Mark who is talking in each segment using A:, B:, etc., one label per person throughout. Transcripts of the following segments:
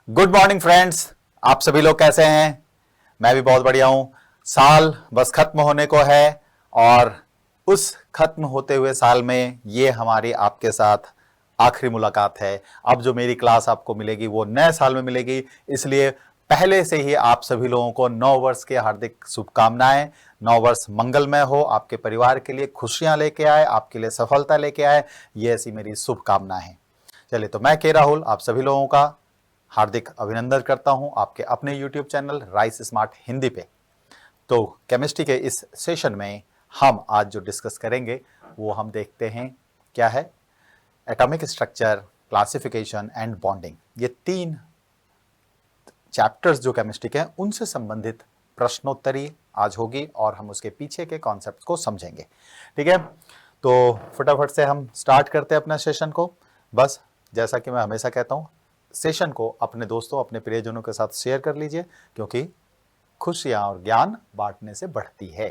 A: Good morning friends. आप सभी लोग कैसे हैं? मैं भी बहुत बढ़िया हूं। साल बस खत्म होने को है और उस खत्म होते हुए साल में ये हमारी आपके साथ आखिरी मुलाकात है। अब जो मेरी क्लास आपको मिलेगी वो नए साल में मिलेगी, इसलिए पहले से ही आप सभी लोगों को नव वर्ष की हार्दिक शुभकामनाएं। नव वर्ष मंगलमय हो, आपके परिवार के लिए खुशियां लेके आए, आपके लिए सफलता लेके आए, ये ऐसी मेरी शुभकामनाएं हैं। चलिए, तो मैं के राहुल आप सभी लोगों का हार्दिक अभिनंदन करता हूं आपके अपने YouTube channel rice smart Hindi पे। तो केमिस्ट्री के इस सेशन में हम आज जो डिस्कस करेंगे वो हम देखते हैं क्या है, atomic structure, classification and bonding. ये तीन चैप्टर्स जो केमिस्ट्री के हैं उनसे संबंधित प्रश्नोत्तरी आज होगी और हम उसके पीछे के कॉन्सेप्ट को समझेंगे। ठीक है, तो फटाफट से हम स्टार्ट करते हैं अपना सेशन को। बस जैसा कि मैं हमेशा कहता हूं, सेशन को अपने दोस्तों, अपने प्रियजनों के साथ शेयर कर लीजिए, क्योंकि खुशियां और ज्ञान बांटने से बढ़ती है।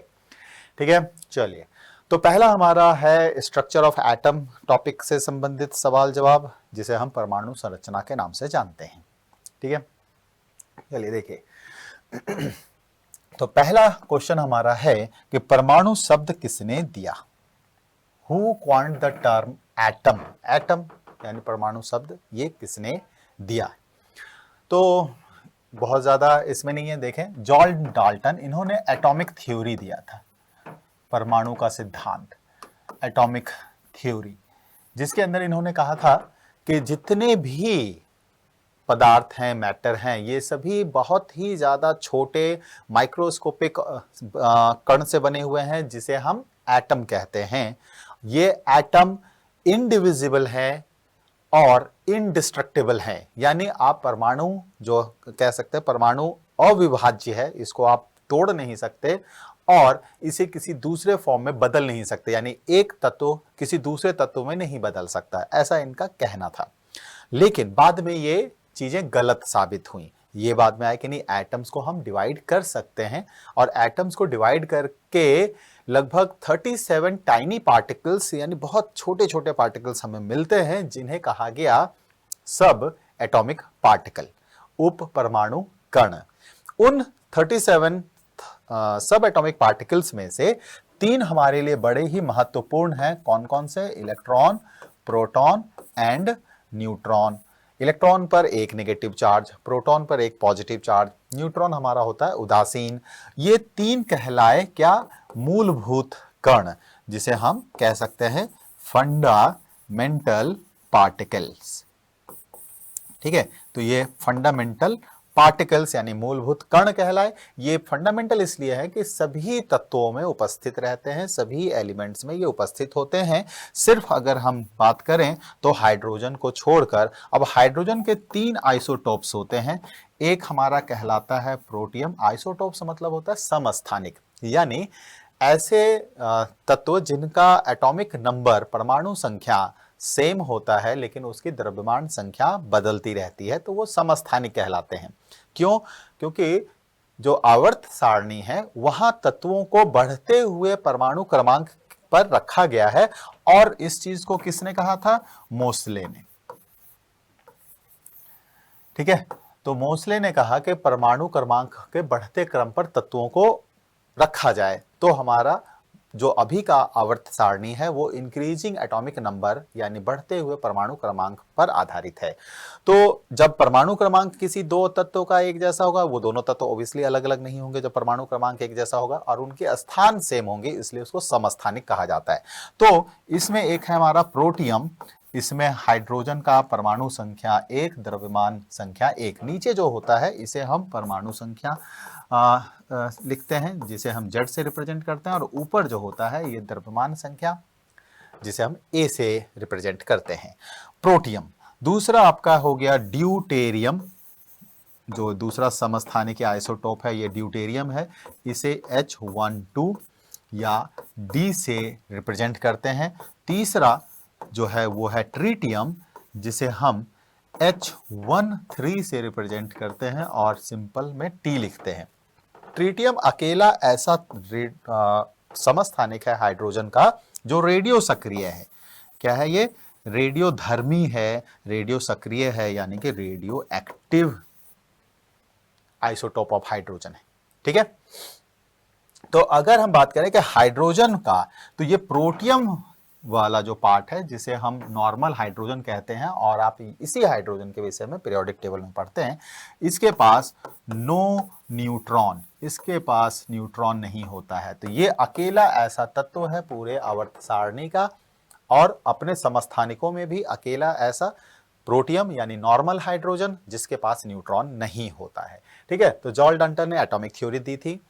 A: ठीक है, चलिए, तो पहला हमारा है स्ट्रक्चर ऑफ एटम टॉपिक से संबंधित सवाल जवाब, जिसे हम परमाणु संरचना के नाम से जानते हैं। ठीक है, चलिए देखिए। तो पहला क्वेश्चन हमारा है कि परमाणु शब्द किसने दिया? Who coined the term atom? Atom यानी परमाणु शब्द, ये किसने दिया? तो बहुत ज्यादा इसमें नहीं है। देखें, जॉन डाल्टन, इन्होंने एटॉमिक थ्योरी दिया था, परमाणु का सिद्धांत, एटॉमिक थ्योरी, जिसके अंदर इन्होंने कहा था कि जितने भी पदार्थ हैं, मैटर हैं, ये सभी बहुत ही ज्यादा छोटे माइक्रोस्कोपिक कण से बने हुए हैं, जिसे हम एटम कहते हैं। ये एटम इनडिविजिबल है और इनडिस्ट्रक्टिबल है, यानी आप परमाणु जो कह सकते हैं, परमाणु अविभाज्य है, इसको आप तोड़ नहीं सकते और इसे किसी दूसरे फॉर्म में बदल नहीं सकते, यानी एक तत्व किसी दूसरे तत्व में नहीं बदल सकता, ऐसा इनका कहना था। लेकिन बाद में ये चीजें गलत साबित हुई। ये बाद में आया कि नहीं, एटम्स को हम डिवाइड कर सकते हैं और एटम्स को डिवाइड करके लगभग 37 टाइनी पार्टिकल्स, यानी बहुत छोटे छोटे पार्टिकल्स हमें मिलते हैं, जिन्हें कहा गया सब एटॉमिक पार्टिकल, उप परमाणु कण। उन 37 सब एटॉमिक पार्टिकल्स में से 3 हमारे लिए बड़े ही महत्वपूर्ण हैं। कौन कौन से? Electron, proton and neutron. Electron पर एक नेगेटिव चार्ज, प्रोटॉन पर एक पॉजिटिव चार्ज, न्यूट्रॉन हमारा होता है उदासीन। ये 3 कहलाए क्या? मूलभूत कण, जिसे हम कह सकते हैं फंडामेंटल पार्टिकल्स। ठीक है, तो ये फंडामेंटल पार्टिकल्स यानी मूलभूत कण कहलाए। ये फंडामेंटल इसलिए है कि सभी तत्वों में उपस्थित रहते हैं, सभी एलिमेंट्स में ये उपस्थित होते हैं। सिर्फ अगर हम बात करें तो हाइड्रोजन को छोड़कर, अब हाइड्रोजन के 3 आइसोटोप्स होते हैं। एक हमारा कहलाता है प्रोटियम। आइसोटोप्स मतलब होता है समस्थानिक, यानी ऐसे तत्व जिनका एटॉमिक नंबर, परमाणु संख्या सेम होता है लेकिन उसकी द्रव्यमान संख्या बदलती रहती है, तो वो समस्थानिक कहलाते हैं। क्यों? क्योंकि जो आवर्त सारणी है वहां तत्वों को बढ़ते हुए परमाणु क्रमांक पर रखा गया है, और इस चीज को किसने कहा था? मोसले ने। ठीक है, तो मोसले ने कहा कि परमाणु क्रमांक के बढ़ते क्रम पर तत्वों को रखा जाए, तो हमारा जो अभी का आवर्त सारणी है वो इंक्रीजिंग एटॉमिक नंबर यानी बढ़ते हुए परमाणु क्रमांक पर आधारित है। तो जब परमाणु क्रमांक किसी 2 तत्वों का एक जैसा होगा, वो दोनों तत्व ऑब्वियसली अलग अलग नहीं होंगे। जब परमाणु क्रमांक एक जैसा होगा और उनके स्थान सेम होंगे, इसलिए उसको समस्थानिक कहा जाता है। तो इसमें एक है हमारा प्रोटियम, इसमें हाइड्रोजन का परमाणु संख्या 1, द्रव्यमान संख्या 1। नीचे जो होता है इसे हम परमाणु संख्या लिखते हैं, जिसे हम Z से रिप्रेजेंट करते हैं, और ऊपर जो होता है ये द्रव्यमान संख्या, जिसे हम A से रिप्रेजेंट करते हैं। प्रोटियम। दूसरा आपका हो गया ड्यूटेरियम, जो दूसरा समस्थानिक आइसोटोप है, ये ड्यूटेरियम है। इसे H12 या D से रिप्रेजेंट करते हैं। तीसरा जो है वो है ट्रीटियम, जिसे हम H13 से रिप्रेजेंट करते हैं और सिंपल में T लिखते हैं। ट्रीटियम अकेला ऐसा समस्थानिक है हाइड्रोजन का जो रेडियो सक्रिय है। क्या है ये? रेडियो धर्मी है, रेडियो सक्रिय है, यानी कि radio active isotope of hydrogen है। ठीक है, तो अगर हम बात करें कि हाइड्रोजन का, तो ये प्रोटियम वाला जो पार्ट है जिसे हम नॉर्मल हाइड्रोजन कहते हैं, और आप इसी हाइड्रोजन के विषय में पीरियोडिक टेबल में पढ़ते हैं, इसके पास नो न्यूट्रॉन, इसके पास न्यूट्रॉन नहीं होता है। तो ये अकेला ऐसा तत्व है पूरे आवर्त सारणी का, और अपने समस्थानिकों में भी अकेला ऐसा प्रोटियम यानी नॉर्मल हाइड्रोजन जिसके पास न्यूट्रॉन नहीं होता है। ठीक है, तो जॉर्ज डंटन ने एटॉमिक थ्योरी दी थी,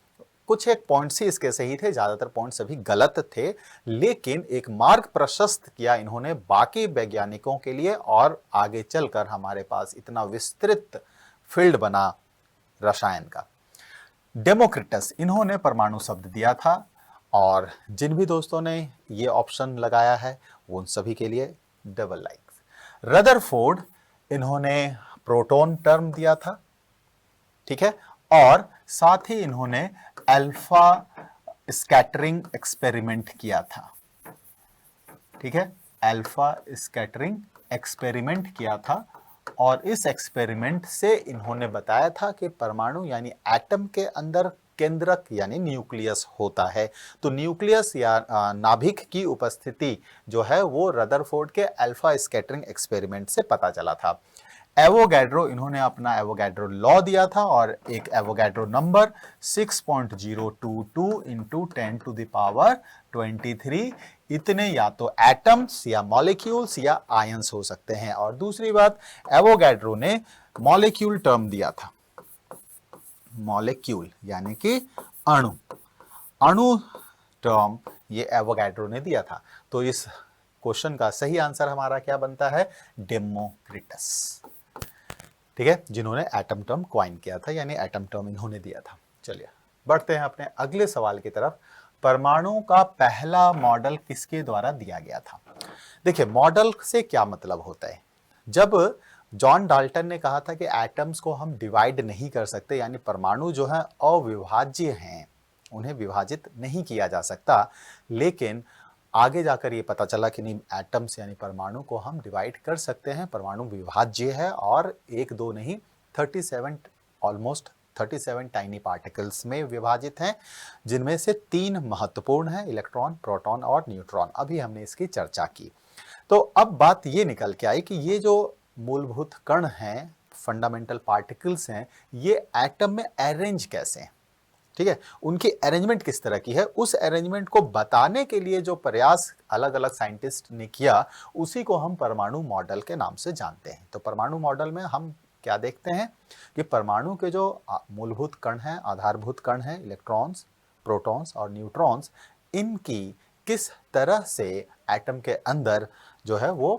A: कुछ एक पॉइंट्स ही इसके सही थे, ज्यादातर पॉइंट्स सभी गलत थे, लेकिन एक मार्ग प्रशस्त किया इन्होंने बाकी वैज्ञानिकों के लिए, और आगे चलकर हमारे पास इतना विस्तृत फील्ड बना रसायन का। डेमोक्रिटस, इन्होंने परमाणु शब्द दिया था, और जिन भी दोस्तों ने ये ऑप्शन लगाया है वो उन सभी के लिए डबल लाइक्स। रदरफोर्ड, इन्होंने प्रोटॉन टर्म दिया था। ठीक है, और साथ ही इन्होंने अल्फा स्कैटरिंग एक्सपेरिमेंट किया था। ठीक है, अल्फा स्कैटरिंग एक्सपेरिमेंट किया था, और इस एक्सपेरिमेंट से इन्होंने बताया था कि परमाणु यानी एटम के अंदर केंद्रक यानी न्यूक्लियस होता है। तो न्यूक्लियस या नाभिक की उपस्थिति जो है वो रदरफोर्ड के अल्फा स्कैटरिंग एक्सपेरिमेंट से पता चला था। एवोगैड्रो, इन्होंने अपना एवोगैड्रो लॉ दिया था, और एक Avogadro number 6.022 into 10 to the power 23 इतने या तो एटम्स या मॉलिक्यूल्स या आयंस हो सकते हैं। और दूसरी बात, एवोगैड्रो ने मॉलिक्यूल टर्म दिया था, मॉलिक्यूल यानी कि अणु, अणु टर्म ये एवोगैड्रो ने दिया था। तो इस क्वेश्चन का सही आंसर हमारा क्या बनता है? डेमोक्रिटस। ठीक है, जिन्होंने एटम टर्म क्वाइन किया था, यानी एटम टर्म इन्होंने दिया था। चलिए बढ़ते हैं अपने अगले सवाल की तरफ। परमाणु का पहला मॉडल किसके द्वारा दिया गया था? देखिए, मॉडल से क्या मतलब होता है? जब जॉन डाल्टन ने कहा था कि एटम्स को हम डिवाइड नहीं कर सकते, यानी परमाणु जो है अविभाज्य हैं, उन्हें विभाजित नहीं किया जा सकता, लेकिन आगे जाकर ये पता चला कि नहीं, एटम्स यानी परमाणु को हम डिवाइड कर सकते हैं, परमाणु विभाज्य है, और एक दो नहीं 37 ऑलमोस्ट 37 टाइनी पार्टिकल्स में विभाजित हैं, जिनमें से 3 महत्वपूर्ण हैं, इलेक्ट्रॉन, प्रोटॉन और न्यूट्रॉन। अभी हमने इसकी चर्चा की। तो अब बात ये निकल के आई कि ये जो मूलभूत कण हैं, फंडामेंटल पार्टिकल्स हैं, ये एटम में अरेंज कैसे हैं? ठीक है, उनकी अरेंजमेंट किस तरह की है, उस अरेंजमेंट को बताने के लिए जो प्रयास अलग अलग साइंटिस्ट ने किया, उसी को हम परमाणु मॉडल के नाम से जानते हैं। तो परमाणु मॉडल में हम क्या देखते हैं कि परमाणु के जो मूलभूत कण हैं, आधारभूत कण हैं, इलेक्ट्रॉन्स, प्रोटॉन्स और न्यूट्रॉन्स, इनकी किस तरह से एटम के अंदर जो है वो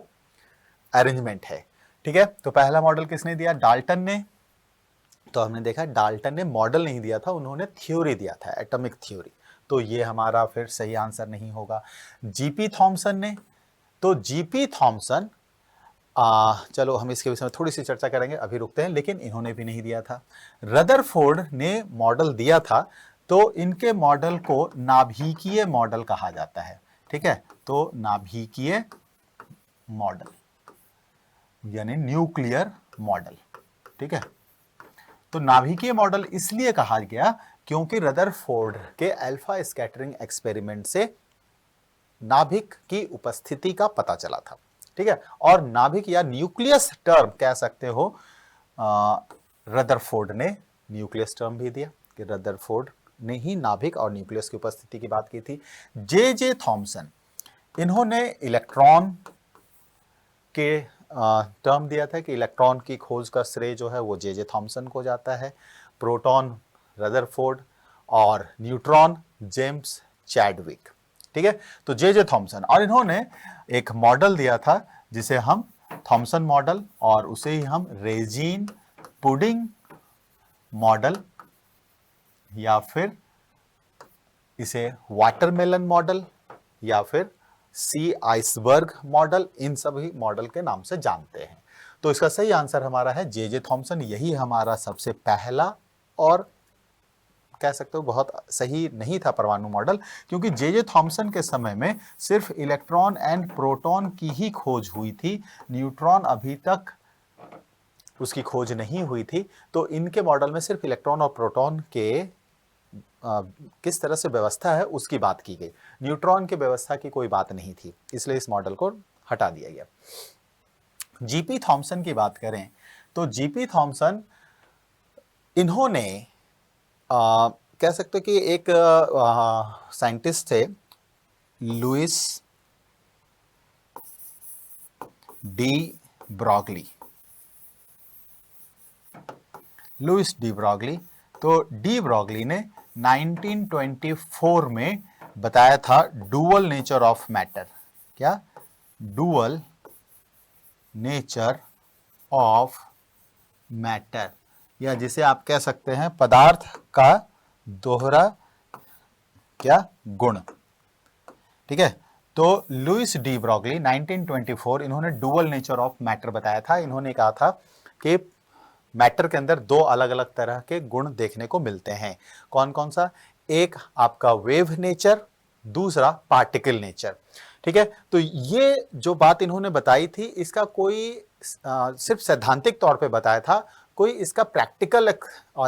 A: अरेंजमेंट है। ठीक है, तो पहला मॉडल किसने दिया? डाल्टन ने। तो हमने देखा डाल्टन ने मॉडल नहीं दिया था, उन्होंने थ्योरी दिया था, एटॉमिक थ्योरी। तो ये हमारा फिर सही आंसर नहीं होगा। जीपी थॉमसन ने, तो जीपी थॉमसन, चलो हम इसके विषय में थोड़ी सी चर्चा करेंगे, अभी रुकते हैं, लेकिन इन्होंने भी नहीं दिया था। रदरफोर्ड ने मॉडल दिया था, तो इनके मॉडल को नाभिकीय मॉडल कहा जाता है। ठीक है, तो नाभिकीय मॉडल यानी न्यूक्लियर मॉडल। ठीक है, तो नाभिकीय मॉडल इसलिए कहा गया क्योंकि रदरफोर्ड के अल्फा स्कैटरिंग एक्सपेरिमेंट से नाभिक की उपस्थिति का पता चला था। ठीक है, और नाभिक या न्यूक्लियस टर्म कह सकते हो, रदरफोर्ड ने न्यूक्लियस टर्म भी दिया कि रदरफोर्ड ने ही नाभिक और न्यूक्लियस की उपस्थिति की बात की थी। जे थॉमसन, इन्होंने इलेक्ट्रॉन के टर्म दिया था कि इलेक्ट्रॉन की खोज का श्रेय जो है वो जे थॉमसन को जाता है, प्रोटॉन रदरफोर्ड और न्यूट्रॉन जेम्स चैडविक। ठीक है, तो जे थॉमसन, और इन्होंने एक मॉडल दिया था जिसे हम थॉमसन मॉडल, और उसे ही हम रेजिन पुडिंग मॉडल या फिर इसे वाटरमेलन मॉडल या फिर सी आइसबर्ग मॉडल, इन सभी मॉडल के नाम से जानते हैं। तो इसका सही आंसर हमारा है जे थॉमसन। यही हमारा सबसे पहला और कह सकते हो बहुत सही नहीं था परमाणु मॉडल, क्योंकि जे थॉमसन के समय में सिर्फ इलेक्ट्रॉन एंड प्रोटॉन की ही खोज हुई थी, न्यूट्रॉन अभी तक उसकी खोज नहीं हुई थी। तो इनके मॉडल में सिर्फ इलेक्ट्रॉन और प्रोटॉन के किस तरह से व्यवस्था है उसकी बात की गई, न्यूट्रॉन की व्यवस्था की कोई बात नहीं थी, इसलिए इस मॉडल को हटा दिया गया। जीपी थॉमसन की बात करें तो जीपी थॉमसन इन्होंने कह सकते कि एक साइंटिस्ट थे, Louis de Broglie. Louis de Broglie, तो डी ब्रॉगली ने 1924 में बताया था डुअल नेचर ऑफ मैटर। क्या? डुअल नेचर ऑफ मैटर, या जिसे आप कह सकते हैं पदार्थ का दोहरा क्या गुण। ठीक है, तो लुइस डी ब्रॉगली 1924 इन्होंने डुअल नेचर ऑफ मैटर बताया था। इन्होंने कहा था कि मैटर के अंदर दो अलग अलग तरह के गुण देखने को मिलते हैं। कौन कौन सा? एक आपका वेव नेचर, दूसरा पार्टिकल नेचर। ठीक है, तो ये जो बात इन्होंने बताई थी इसका कोई सिर्फ सैद्धांतिक तौर पे बताया था, कोई इसका प्रैक्टिकल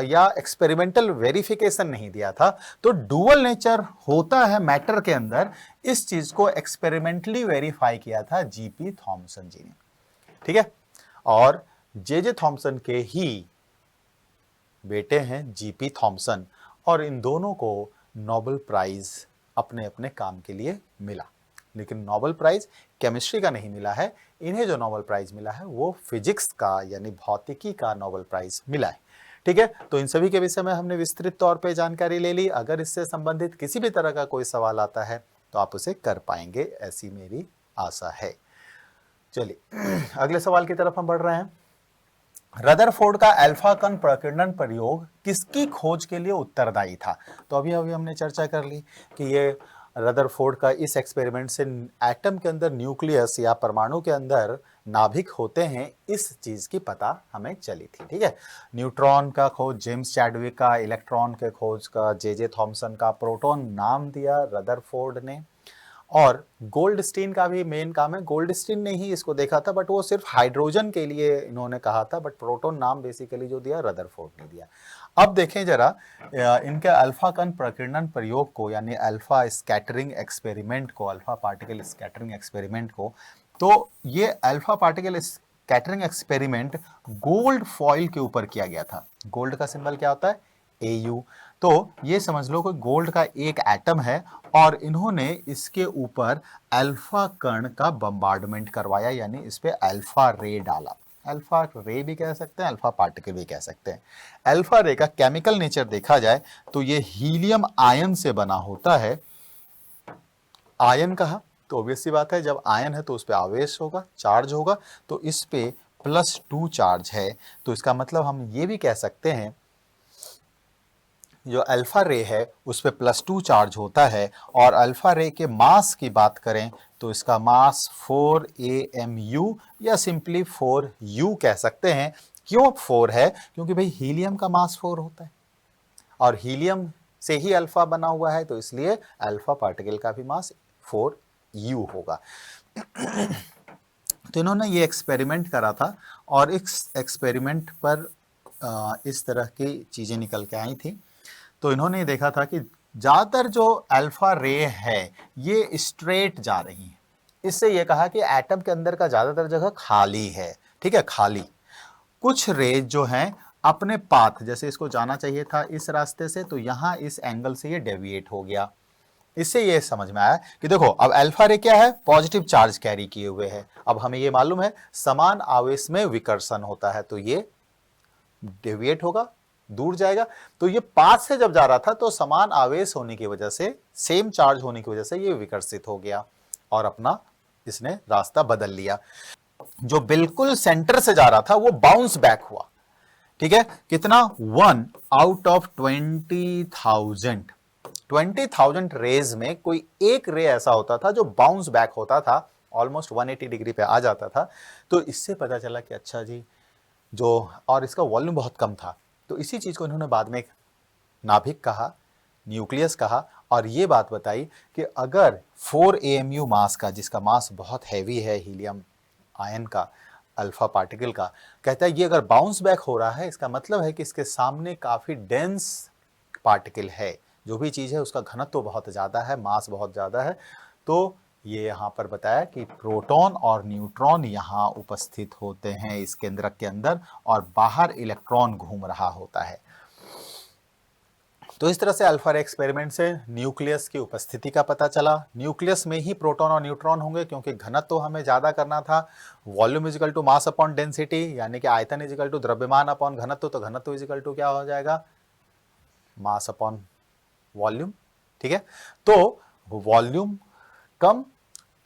A: या एक्सपेरिमेंटल वेरिफिकेशन नहीं दिया था। तो डुअल नेचर होता है मैटर के अंदर, इस चीज को एक्सपेरिमेंटली वेरीफाई किया था जीपी थॉमसन जी ने। ठीक है, और जे थॉमसन के ही बेटे हैं जीपी थॉमसन, और इन दोनों को नोबेल प्राइज अपने अपने काम के लिए मिला। लेकिन नोबेल प्राइज केमिस्ट्री का नहीं मिला है, इन्हें जो नोबेल प्राइज मिला है वो फिजिक्स का यानी भौतिकी का नोबेल प्राइज मिला है। ठीक है, तो इन सभी के विषय में हमने विस्तृत तौर पे जानकारी ले ली। अगर इससे संबंधित किसी भी तरह का कोई सवाल आता है तो आप उसे कर पाएंगे, ऐसी मेरी आशा है। चलिए अगले सवाल की तरफ हम बढ़ रहे हैं। रदरफोर्ड का अल्फा कण प्रकीर्णन प्रयोग किसकी खोज के लिए उत्तरदायी था? तो अभी हमने चर्चा कर ली कि ये रदरफोर्ड का इस एक्सपेरिमेंट से एटम के अंदर न्यूक्लियस या परमाणु के अंदर नाभिक होते हैं, इस चीज की पता हमें चली थी। ठीक है, न्यूट्रॉन का खोज जेम्स चैडविक का, इलेक्ट्रॉन के खोज का जे थॉमसन का, प्रोटॉन नाम दिया रदरफोर्ड ने, और गोल्डस्टीन का भी मेन काम है। गोल्डस्टीन ने ही इसको देखा था, बट वो सिर्फ हाइड्रोजन के लिए इन्होंने कहा था, बट प्रोटॉन नाम बेसिकली जो दिया रदरफोर्ड ने दिया। अब देखें जरा इनके अल्फा कण प्रकीर्णन प्रयोग को, यानी अल्फा स्कैटरिंग एक्सपेरिमेंट को, अल्फा पार्टिकल स्कैटरिंग एक्सपेरिमेंट को, तो ये alpha particle scattering experiment gold foil के ऊपर किया गया था। गोल्ड का सिंबल क्या होता है? AU। तो ये समझ लो कि गोल्ड का एक एटम है और इन्होंने इसके ऊपर अल्फा कण का बम्बार्डमेंट करवाया, यानी इस पे अल्फा रे डाला। अल्फा रे भी कह सकते हैं, अल्फा पार्टिकल भी कह सकते हैं। अल्फा रे का केमिकल नेचर देखा जाए तो ये हीलियम आयन से बना होता है। आयन कहा तो ऑब्वियस सी बात है, जब आयन है तो उस पर आवेश होगा, चार्ज होगा, तो इस पे +2 चार्ज है। तो इसका मतलब हम ये भी कह सकते हैं जो अल्फा रे है उस पे +2 चार्ज होता है। और अल्फा रे के मास की बात करें तो इसका मास 4 AMU या सिंपली 4U कह सकते हैं। क्यों 4 है? क्योंकि भाई हीलियम का मास 4 होता है और हीलियम से ही अल्फा बना हुआ है, तो इसलिए अल्फा पार्टिकल का भी मास 4U होगा। तो इन्होंने ये एक्सपेरिमेंट करा था और इस एक्सपेरिमेंट पर इस तरह की चीजें निकल के आई थी। तो इन्होंने देखा था कि ज्यादातर जो अल्फा रे है ये स्ट्रेट जा रही है। इससे ये कहा कि एटम के अंदर का ज्यादातर जगह खाली है। ठीक है, खाली। कुछ रेज जो हैं अपने पाथ, जैसे इसको जाना चाहिए था इस रास्ते से, तो यहां इस एंगल से ये डेविएट हो गया। इससे ये समझ में आया कि देखो अब अल्फा रे क्या है? पॉजिटिव चार्ज कैरी किए हुए है। अब हमें ये मालूम है समान आवेश में विकर्षण होता है, तो ये डेविएट होगा, दूर जाएगा। तो ये पास से जब जा रहा था तो समान आवेश होने की वजह से, सेम चार्ज होने की वजह से ये विकर्षित हो गया और अपना इसने रास्ता बदल लिया। जो बिल्कुल सेंटर से जा रहा था वो बाउंस बैक हुआ। ठीक है, कितना? 1 आउट ऑफ 20,000 रेज में कोई एक रे ऐसा होता था जो बाउंस बैक होता था, ऑलमोस्ट 180 डिग्री पे आ जाता था। तो इससे पता चला कि अच्छा जी, जो और इसका वॉल्यूम बहुत कम था। तो इसी चीज को इन्होंने बाद में नाभिक कहा, न्यूक्लियस कहा, और ये बात बताई कि अगर 4 AMU मास का, जिसका मास बहुत हैवी है हीलियम आयन का, अल्फा पार्टिकल का, कहता है ये अगर बाउंस बैक हो रहा है, इसका मतलब है कि इसके सामने काफी डेंस पार्टिकल है, जो भी चीज है उसका घनत्व तो बहुत ज्यादा है, मास बहुत ज्यादा है। तो ये यहाँ पर बताया कि प्रोटॉन और न्यूट्रॉन यहाँ उपस्थित होते हैं इस केंद्रक के अंदर, और बाहर इलेक्ट्रॉन घूम रहा होता है। तो इस तरह से अल्फा रे एक्सपेरिमेंट से न्यूक्लियस की उपस्थिति का पता चला। न्यूक्लियस में ही प्रोटॉन और न्यूट्रॉन होंगे, क्योंकि घनत्व तो हमें ज्यादा करना था। Volume equal to mass upon density, यानी कि आयतन इजिकल टू द्रव्यमान अपॉन घनत्व, तो घनत्व इजिकल टू क्या हो जाएगा, मास अपॉन वॉल्यूम। ठीक है, तो वॉल्यूम कम,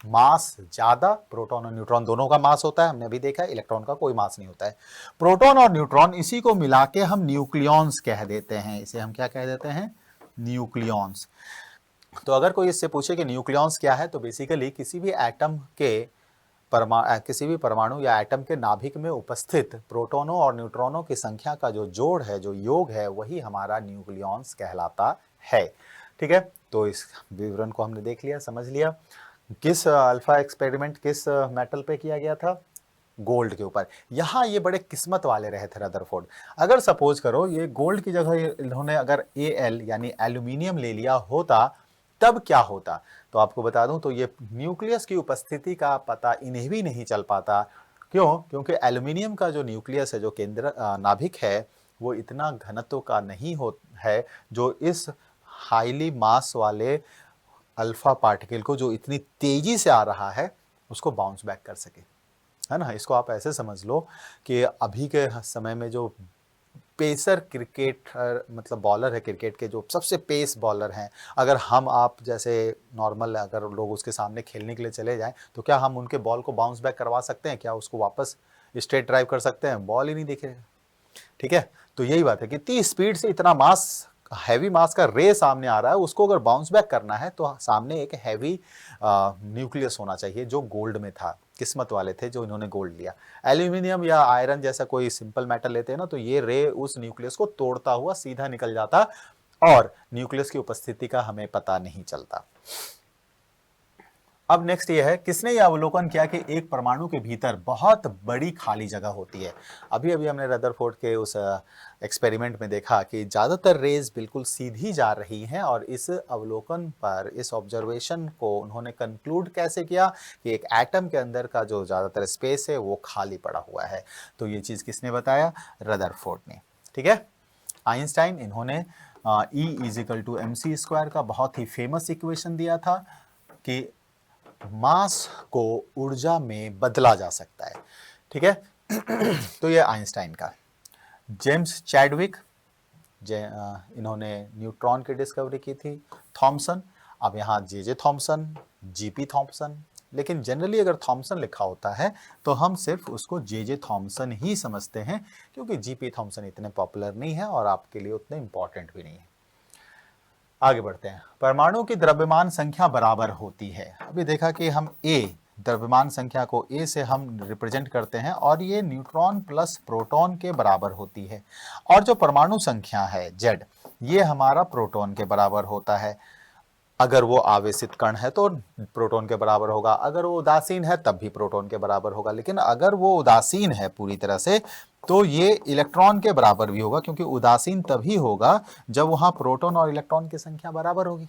A: मास ज्यादा, प्रोटॉन और न्यूट्रॉन दोनों का मास होता है, हमने अभी देखा है, इलेक्ट्रॉन का कोई मास नहीं होता है। प्रोटॉन और न्यूट्रॉन इसी को मिला के हम न्यूक्लियॉन्स कह देते हैं, इसे हम क्या कह देते हैं, न्यूक्लियॉन्स। तो अगर कोई इससे पूछे कि न्यूक्लियॉन्स क्या है, तो बेसिकली किसी भी एटम के किसी भी परमाणु या एटम के नाभिक में उपस्थित प्रोटॉनों और न्यूट्रॉनों की संख्या का जो जोड़ है, जो योग है, वही हमारा न्यूक्लियॉन्स कहलाता है। ठीक है, तो इस विवरण को हमने देख लिया, समझ लिया। किस अल्फा एक्सपेरिमेंट किस मेटल पे किया गया था, गोल्ड के ऊपर। यहां ये बड़े किस्मत वाले रहे थे रदरफोर्ड। अगर सपोज करो ये गोल्ड की जगह इन्होंने अगर Al यानी एल्यूमिनियम ले लिया होता, तब क्या होता। तो आपको बता दूं, तो ये न्यूक्लियस की उपस्थिति का पता इन्हें भी नहीं चल पाता। क्यों? क्योंकि एल्यूमिनियम का जो न्यूक्लियस है, जो केंद्र नाभिक है, वो इतना घनत्व का नहीं हो है जो इस हाईली मास वाले अल्फा पार्टिकल को, जो इतनी तेजी से आ रहा है, उसको बाउंस बैक कर सके, है ना। इसको आप ऐसे समझ लो कि अभी के समय में जो पेसर क्रिकेटर, मतलब बॉलर है क्रिकेट के, जो सबसे पेस बॉलर हैं, अगर हम आप जैसे नॉर्मल अगर लोग उसके सामने खेलने के लिए चले जाएं, तो क्या हम उनके बॉल को बाउंस बैक करवा सकते हैं? क्या उसको वापस स्ट्रेट ड्राइव कर सकते हैं? बॉल ही नहीं दिखेगा। ठीक है, तो यही बात है कि इतनी स्पीड से इतना मास, हैवी मास का रे सामने आ रहा है, उसको अगर बाउंस बैक करना है तो सामने एक हैवी न्यूक्लियस होना चाहिए, जो गोल्ड में था। किस्मत वाले थे जो इन्होंने गोल्ड लिया। एल्यूमिनियम या आयरन जैसा कोई सिंपल मेटल लेते हैं ना, तो ये रे उस न्यूक्लियस को तोड़ता हुआ सीधा निकल जाता, और न्यूक्लियस की उपस्थिति का हमें पता नहीं चलता। अब नेक्स्ट ये है, किसने यह अवलोकन किया कि एक परमाणु के भीतर बहुत बड़ी खाली जगह होती है। अभी अभी हमने रदरफोर्ड के उस एक्सपेरिमेंट में देखा कि ज्यादातर रेज बिल्कुल सीधी जा रही हैं, और इस अवलोकन पर, इस ऑब्जर्वेशन को उन्होंने कंक्लूड कैसे किया कि एक एटम के अंदर का जो ज्यादातर स्पेस है वो खाली पड़ा हुआ है। तो ये चीज किसने बताया? रदरफोर्ड ने। ठीक है, आइंस्टाइन, इन्होंने E=mc² का बहुत ही फेमस इक्वेशन दिया था कि मास को ऊर्जा में बदला जा सकता है। ठीक है, तो ये आइंस्टाइन का। जेम्स चैडविक, इन्होंने न्यूट्रॉन की डिस्कवरी की थी। थॉमसन, अब यहाँ जे थॉमसन, जीपी थॉमसन, लेकिन जनरली अगर थॉमसन लिखा होता है तो हम सिर्फ उसको जे थॉमसन ही समझते हैं, क्योंकि जीपी थॉमसन इतने पॉपुलर नहीं है और आपके लिए उतने इंपॉर्टेंट भी नहीं है। आगे बढ़ते हैं। परमाणु की द्रव्यमान संख्या बराबर होती है। अभी देखा कि हम A, द्रव्यमान संख्या को A से हम रिप्रेजेंट करते हैं, और ये न्यूट्रॉन प्लस प्रोटॉन के बराबर होती है। और जो परमाणु संख्या है Z, ये हमारा प्रोटॉन के बराबर होता है। अगर वो आवेशित कण है तो प्रोटॉन के बराबर होगा, अगर वो उदासीन है तब भी प्रोटॉन के बराबर होगा। लेकिन अगर वो उदासीन है पूरी तरह से, तो ये इलेक्ट्रॉन के बराबर भी होगा, क्योंकि उदासीन तभी होगा जब वहां प्रोटॉन और इलेक्ट्रॉन की संख्या बराबर होगी।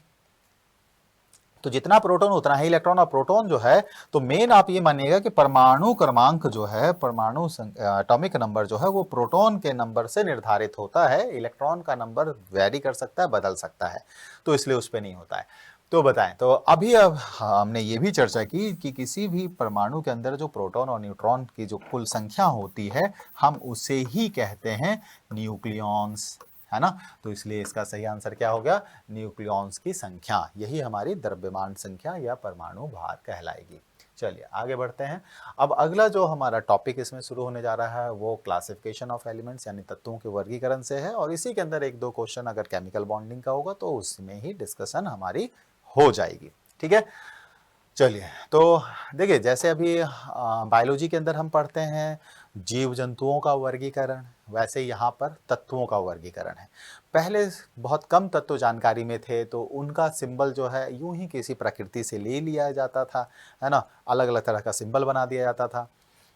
A: तो जितना प्रोटॉन उतना ही इलेक्ट्रॉन, और प्रोटॉन जो है, तो मेन आप ये मानिएगा कि परमाणु क्रमांक जो है, परमाणु एटॉमिक नंबर जो है, वो प्रोटॉन के नंबर से निर्धारित होता है। इलेक्ट्रॉन का नंबर वेरी कर सकता है, बदल सकता है, तो इसलिए उस पर नहीं होता है। तो बताएं, तो अभी अब हमने ये भी चर्चा की कि किसी भी परमाणु के अंदर जो प्रोटॉन और न्यूट्रॉन की जो कुल संख्या होती है, हम उसे ही कहते हैं न्यूक्लियॉन्स, है ना। तो इसलिए इसका सही आंसर क्या हो गया? न्यूक्लियॉन्स की संख्या, यही हमारी द्रव्यमान संख्या या परमाणु भार कहलाएगी। चलिए आगे बढ़ते हैं। अब अगला जो हमारा टॉपिक इसमें शुरू होने जा रहा है वो क्लासिफिकेशन ऑफ एलिमेंट्स यानी तत्वों के वर्गीकरण से है, और इसी के अंदर एक दो क्वेश्चन अगर केमिकल बॉन्डिंग का होगा तो उसमें ही डिस्कशन हमारी हो जाएगी। ठीक है, चलिए तो देखिए, जैसे अभी बायोलॉजी के अंदर हम पढ़ते हैं जीव जंतुओं का वर्गीकरण, वैसे यहाँ पर तत्वों का वर्गीकरण है। पहले बहुत कम तत्व जानकारी में थे तो उनका सिंबल जो है यूं ही किसी प्रकृति से ले लिया जाता था, है ना, अलग अलग तरह का सिंबल बना दिया जाता था।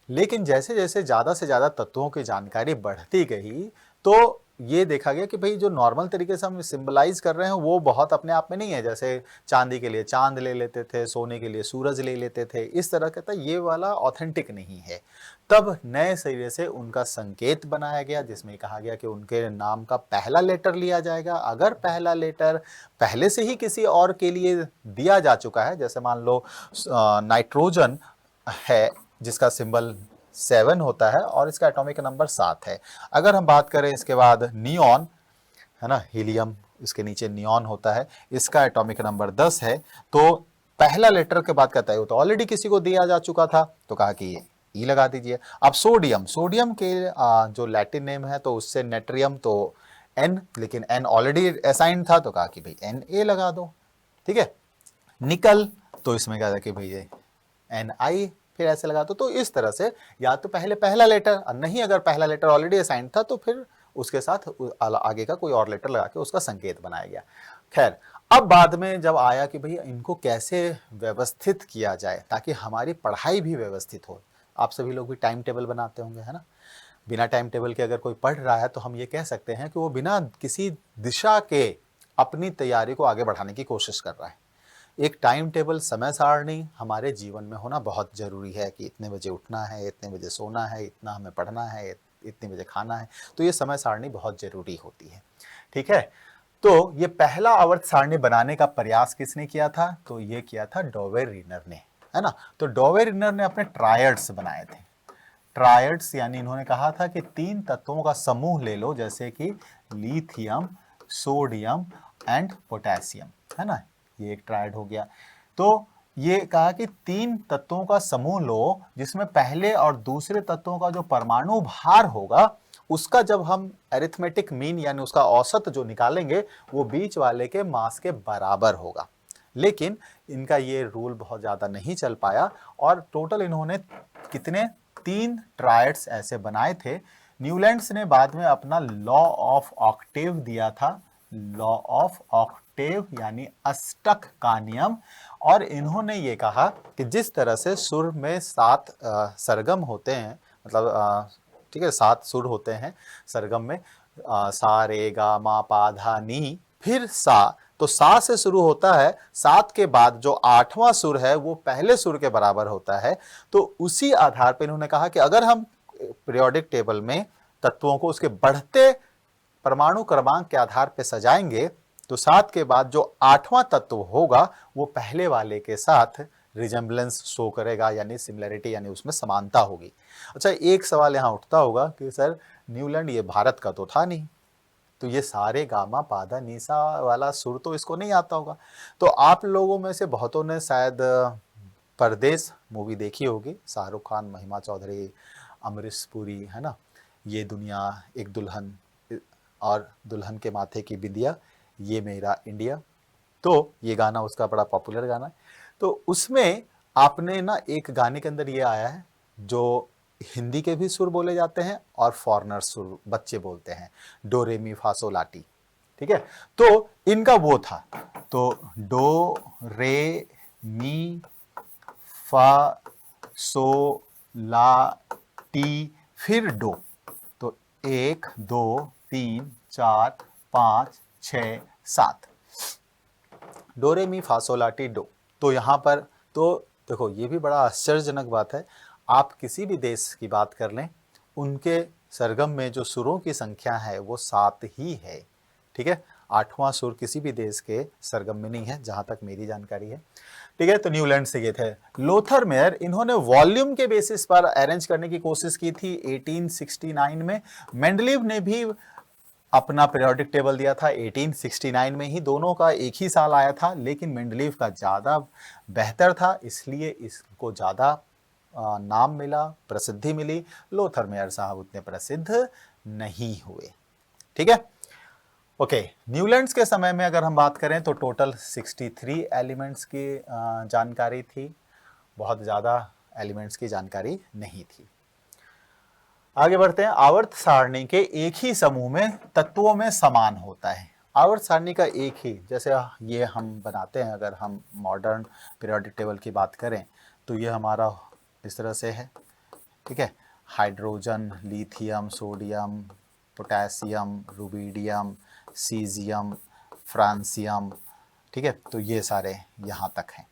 A: लेकिन जैसे जैसे ज़्यादा से ज़्यादा तत्वों की जानकारी बढ़ती गई तो ये देखा गया कि भाई जो नॉर्मल तरीके से हम सिंबलाइज कर रहे हैं वो बहुत अपने आप में नहीं है। जैसे चांदी के लिए चांद ले लेते थे, सोने के लिए सूरज ले लेते थे, इस तरह का था, ये वाला ऑथेंटिक नहीं है। तब नए सिरे से उनका संकेत बनाया गया जिसमें कहा गया कि उनके नाम का पहला लेटर लिया जाएगा। अगर पहला लेटर पहले से ही किसी और के लिए दिया जा चुका है, जैसे मान लो नाइट्रोजन है जिसका सिंबल 7 होता है और इसका एटॉमिक नंबर 7 है। अगर हम बात करें इसके बाद नियॉन, है ना, हीलियम, इसके नीचे नियॉन होता है, इसका एटॉमिक नंबर 10 है। तो पहला लेटर के बाद कहता है वो तो ऑलरेडी किसी को दिया जा चुका था, तो कहा कि ये ई लगा दीजिए। अब सोडियम, सोडियम के जो लैटिन नेम है तो उससे नेट्रियम तो एन, लेकिन एन ऑलरेडी असाइन था तो कहा कि भाई एन ए लगा दो, ठीक है। निकल, तो इसमें कहा था कि भाई ये एन आई, फिर ऐसे लगा दो। तो इस तरह से या तो पहले पहला लेटर, नहीं अगर पहला लेटर ऑलरेडी असाइन था तो फिर उसके साथ आगे का कोई और लेटर लगा के उसका संकेत बनाया गया। खैर, अब बाद में जब आया कि भैया इनको कैसे व्यवस्थित किया जाए ताकि हमारी पढ़ाई भी व्यवस्थित हो। आप सभी लोग भी टाइम टेबल बनाते होंगे, है ना। बिना टाइम टेबल के अगर कोई पढ़ रहा है तो हम ये कह सकते हैं कि वो बिना किसी दिशा के अपनी तैयारी को आगे बढ़ाने की कोशिश कर रहा है। एक टाइम टेबल, समय सारणी हमारे जीवन में होना बहुत ज़रूरी है कि इतने बजे उठना है, इतने बजे सोना है, इतना हमें पढ़ना है, इतने बजे खाना है। तो ये समय सारणी बहुत ज़रूरी होती है, ठीक है। तो ये पहला आवर्त सारणी बनाने का प्रयास किसने किया था? तो ये किया था डॉवेरिनर ने, है ना। तो डॉवेरिनर ने अपने ट्रायड्स बनाए थे। ट्रायड्स यानी इन्होंने कहा था कि 3 तत्वों का समूह ले लो, जैसे कि लिथियम, सोडियम एंड पोटेशियम, है ना, ये एक ट्रायड हो गया। तो ये कहा कि 3 तत्वों का समूह लो जिसमें पहले और दूसरे तत्वों का जो परमाणु भार होगा उसका जब हम अरिथमेटिक मीन यानी उसका औसत जो निकालेंगे वो बीच वाले के मास के बराबर होगा। लेकिन इनका ये रूल बहुत ज़्यादा नहीं चल पाया और टोटल इन्होंने कितने 3 ट्रायड्स ऐसे बनाए थे। न्यूलैंड्स ने बाद में अपना लॉ ऑफ ऑक्टेव दिया था, लॉ ऑफ ऑक्टेव यानी अष्टक का नियम। और इन्होंने ये कहा कि जिस तरह से सुर में 7 सरगम होते हैं, मतलब ठीक है 7 सुर होते हैं सरगम में, सा रे गा मा पा धा नी, फिर सा, तो सा से शुरू होता है, 7 के बाद जो 8वां सुर है वो पहले सुर के बराबर होता है। तो उसी आधार पर इन्होंने कहा कि अगर हम पीरियोडिक टेबल में तत्वों को उसके बढ़ते परमाणु क्रमांक के आधार पर सजाएंगे तो 7 के बाद जो 8वां तत्व होगा वो पहले वाले के साथ रिजेम्बलेंस शो करेगा, यानी सिमिलरिटी, यानी उसमें समानता होगी। अच्छा, एक सवाल यहाँ उठता होगा कि सर न्यूलैंड ये भारत का तो था नहीं, तो ये सारे गामा पादा निसा वाला सुर तो इसको नहीं आता होगा। तो आप लोगों में से बहुतों ने शायद परदेश मूवी देखी होगी, शाहरुख खान, महिमा चौधरी, अमरीश पुरी, है ना, ये दुनिया एक दुल्हन और दुल्हन के माथे की बिंदिया, ये मेरा इंडिया। तो ये गाना उसका बड़ा पॉपुलर गाना है। तो उसमें आपने ना एक गाने के अंदर ये आया है जो हिंदी के भी सुर बोले जाते हैं और फॉरेनर सुर बच्चे बोलते हैं, डो रे मी फा सो ला टी, ठीक है। तो इनका वो था, तो डो रे मी फा सो ला टी फिर डो, तो 1 2 3 4 5 6 7, डो रे मी फा सो ला टी डो। तो यहाँ पर तो देखो ये भी बड़ा आश्चर्यजनक बात है, आप किसी भी देश की बात कर लें उनके सरगम में जो सुरों की संख्या है वो 7 ही है, ठीक है। 8वां सुर किसी भी देश के सरगम में नहीं है जहां तक मेरी जानकारी है, ठीक है। तो न्यूलैंड से ये थे लोथर मेयर, इन्होंने वॉल्यूम के बेसिस पर अरेंज करने की कोशिश की थी 1869 में। मेंडलीव ने भी अपना पीरियोडिक टेबल दिया था 1869 में ही, दोनों का एक ही साल आया था, लेकिन मेंडलीव का ज़्यादा बेहतर था इसलिए इसको ज़्यादा नाम मिला, प्रसिद्धि मिली। लोथर मेयर साहब उतने प्रसिद्ध नहीं हुए, ठीक है। ओके, न्यूलैंड्स के समय में अगर हम बात करें तो टोटल 63 एलिमेंट्स की जानकारी थी, बहुत ज़्यादा एलिमेंट्स की जानकारी नहीं थी। आगे बढ़ते हैं। आवर्त सारणी के एक ही समूह में तत्वों में समान होता है। आवर्त सारणी का एक ही, जैसे ये हम बनाते हैं, अगर हम मॉडर्न पीरियोडिक टेबल की बात करें तो ये हमारा इस तरह से है, ठीक है। Hydrogen, lithium, sodium, potassium, rubidium, caesium, francium, ठीक है। तो ये सारे यहाँ तक हैं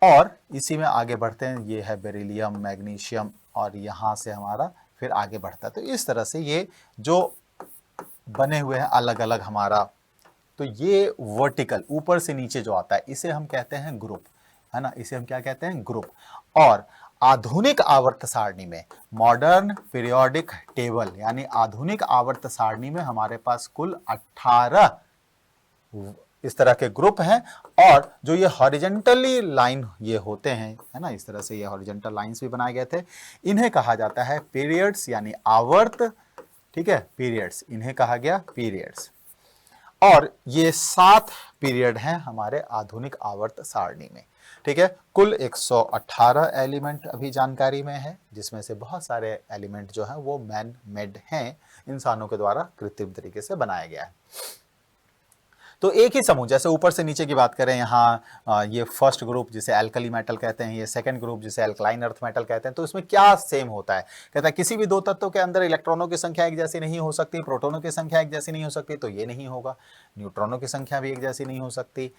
A: और इसी में आगे बढ़ते हैं। ये है बेरिलियम, मैग्नीशियम और यहाँ से हमारा फिर आगे बढ़ता है। तो इस तरह से ये जो बने हुए हैं अलग अलग हमारा, तो ये वर्टिकल ऊपर से नीचे जो आता है इसे हम कहते हैं ग्रुप, है ना। इसे हम क्या कहते हैं? ग्रुप। और आधुनिक आवर्त सारणी में, मॉडर्न पीरियोडिक टेबल यानी आधुनिक आवर्त सारणी में हमारे पास कुल 18 इस तरह के ग्रुप हैं। और जो ये हॉरिजेंटली लाइन ये होते हैं, है ना, इस तरह से ये हॉरिजेंटल लाइंस भी बनाए गए थे, इन्हें कहा जाता है पीरियड्स यानी आवर्त, ठीक है। पीरियड्स, इन्हें कहा गया पीरियड्स। और ये 7 पीरियड हैं हमारे आधुनिक आवर्त सारणी में, ठीक है। कुल 118 एलिमेंट अभी जानकारी में है, जिसमें से बहुत सारे एलिमेंट जो हैं वो मैन मेड हैं, इंसानों के द्वारा कृत्रिम तरीके से बनाया गया है। तो एक ही समूह, जैसे ऊपर से नीचे की बात करें, यहाँ ये फर्स्ट ग्रुप जिसे एल्कली मेटल कहते हैं, ये सेकंड ग्रुप जिसे एल्कलाइन अर्थ मेटल कहते हैं, तो इसमें क्या सेम होता है? कहता है किसी भी दो तत्वों के अंदर इलेक्ट्रॉनों की संख्या एक जैसी नहीं हो सकती, प्रोटॉनों की संख्या एक जैसी नहीं हो सकती, तो ये नहीं होगा। न्यूट्रॉनों की संख्या भी एक जैसी नहीं हो सकती,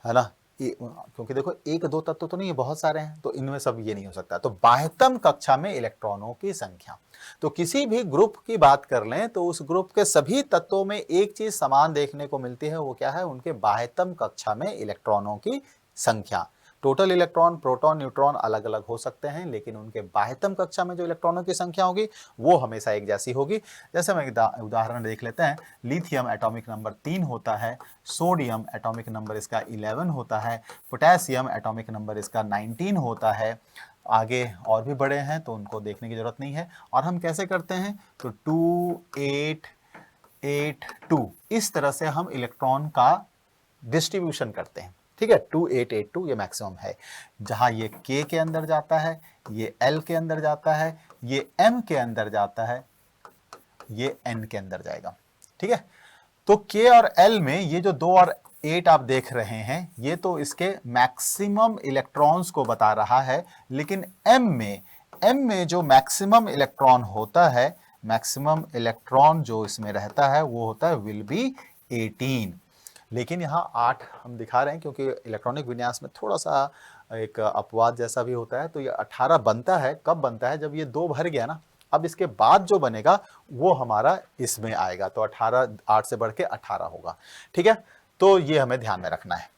A: है ना, क्योंकि देखो एक दो तत्व तो नहीं है, बहुत सारे हैं, तो इनमें सब ये नहीं हो सकता। तो बाह्यतम कक्षा में इलेक्ट्रॉनों की संख्या, तो किसी भी ग्रुप की बात कर लें तो उस ग्रुप के सभी तत्वों में एक चीज समान देखने को मिलती है, वो क्या है? उनके बाह्यतम कक्षा में इलेक्ट्रॉनों की संख्या। टोटल इलेक्ट्रॉन, प्रोटॉन, न्यूट्रॉन अलग अलग हो सकते हैं, लेकिन उनके बाह्यतम कक्षा में जो इलेक्ट्रॉनों की संख्या होगी वो हमेशा एक जैसी होगी। जैसे हम एक उदाहरण देख लेते हैं। लिथियम एटॉमिक नंबर 3 होता है, सोडियम एटॉमिक नंबर इसका 11 होता है, पोटेशियम एटॉमिक नंबर इसका 19 होता है। आगे और भी बड़े हैं तो उनको देखने की जरूरत नहीं है। और हम कैसे करते हैं? तो 2882 इस तरह से हम इलेक्ट्रॉन का डिस्ट्रीब्यूशन करते हैं, ठीक है। 2882 ये मैक्सिमम है। जहां ये K के अंदर जाता है, ये L के अंदर जाता है, ये M के अंदर जाता है, ये N के अंदर जाएगा, ठीक है। तो K और L में ये जो 2 और 8 आप देख रहे हैं, ये तो इसके मैक्सिमम इलेक्ट्रॉन्स को बता रहा है, लेकिन M में जो मैक्सिमम इलेक्ट्रॉन होता है, मैक्सिमम इलेक्ट्रॉन जो इसमें रहता है वो होता है विल बी 18। लेकिन यहाँ 8 हम दिखा रहे हैं क्योंकि इलेक्ट्रॉनिक विन्यास में थोड़ा सा एक अपवाद जैसा भी होता है। तो ये 18 बनता है, कब बनता है? जब ये 2 भर गया ना, अब इसके बाद जो बनेगा वो हमारा इसमें आएगा, तो 18 8 से बढ़ के 18 होगा, ठीक है। तो ये हमें ध्यान में रखना है।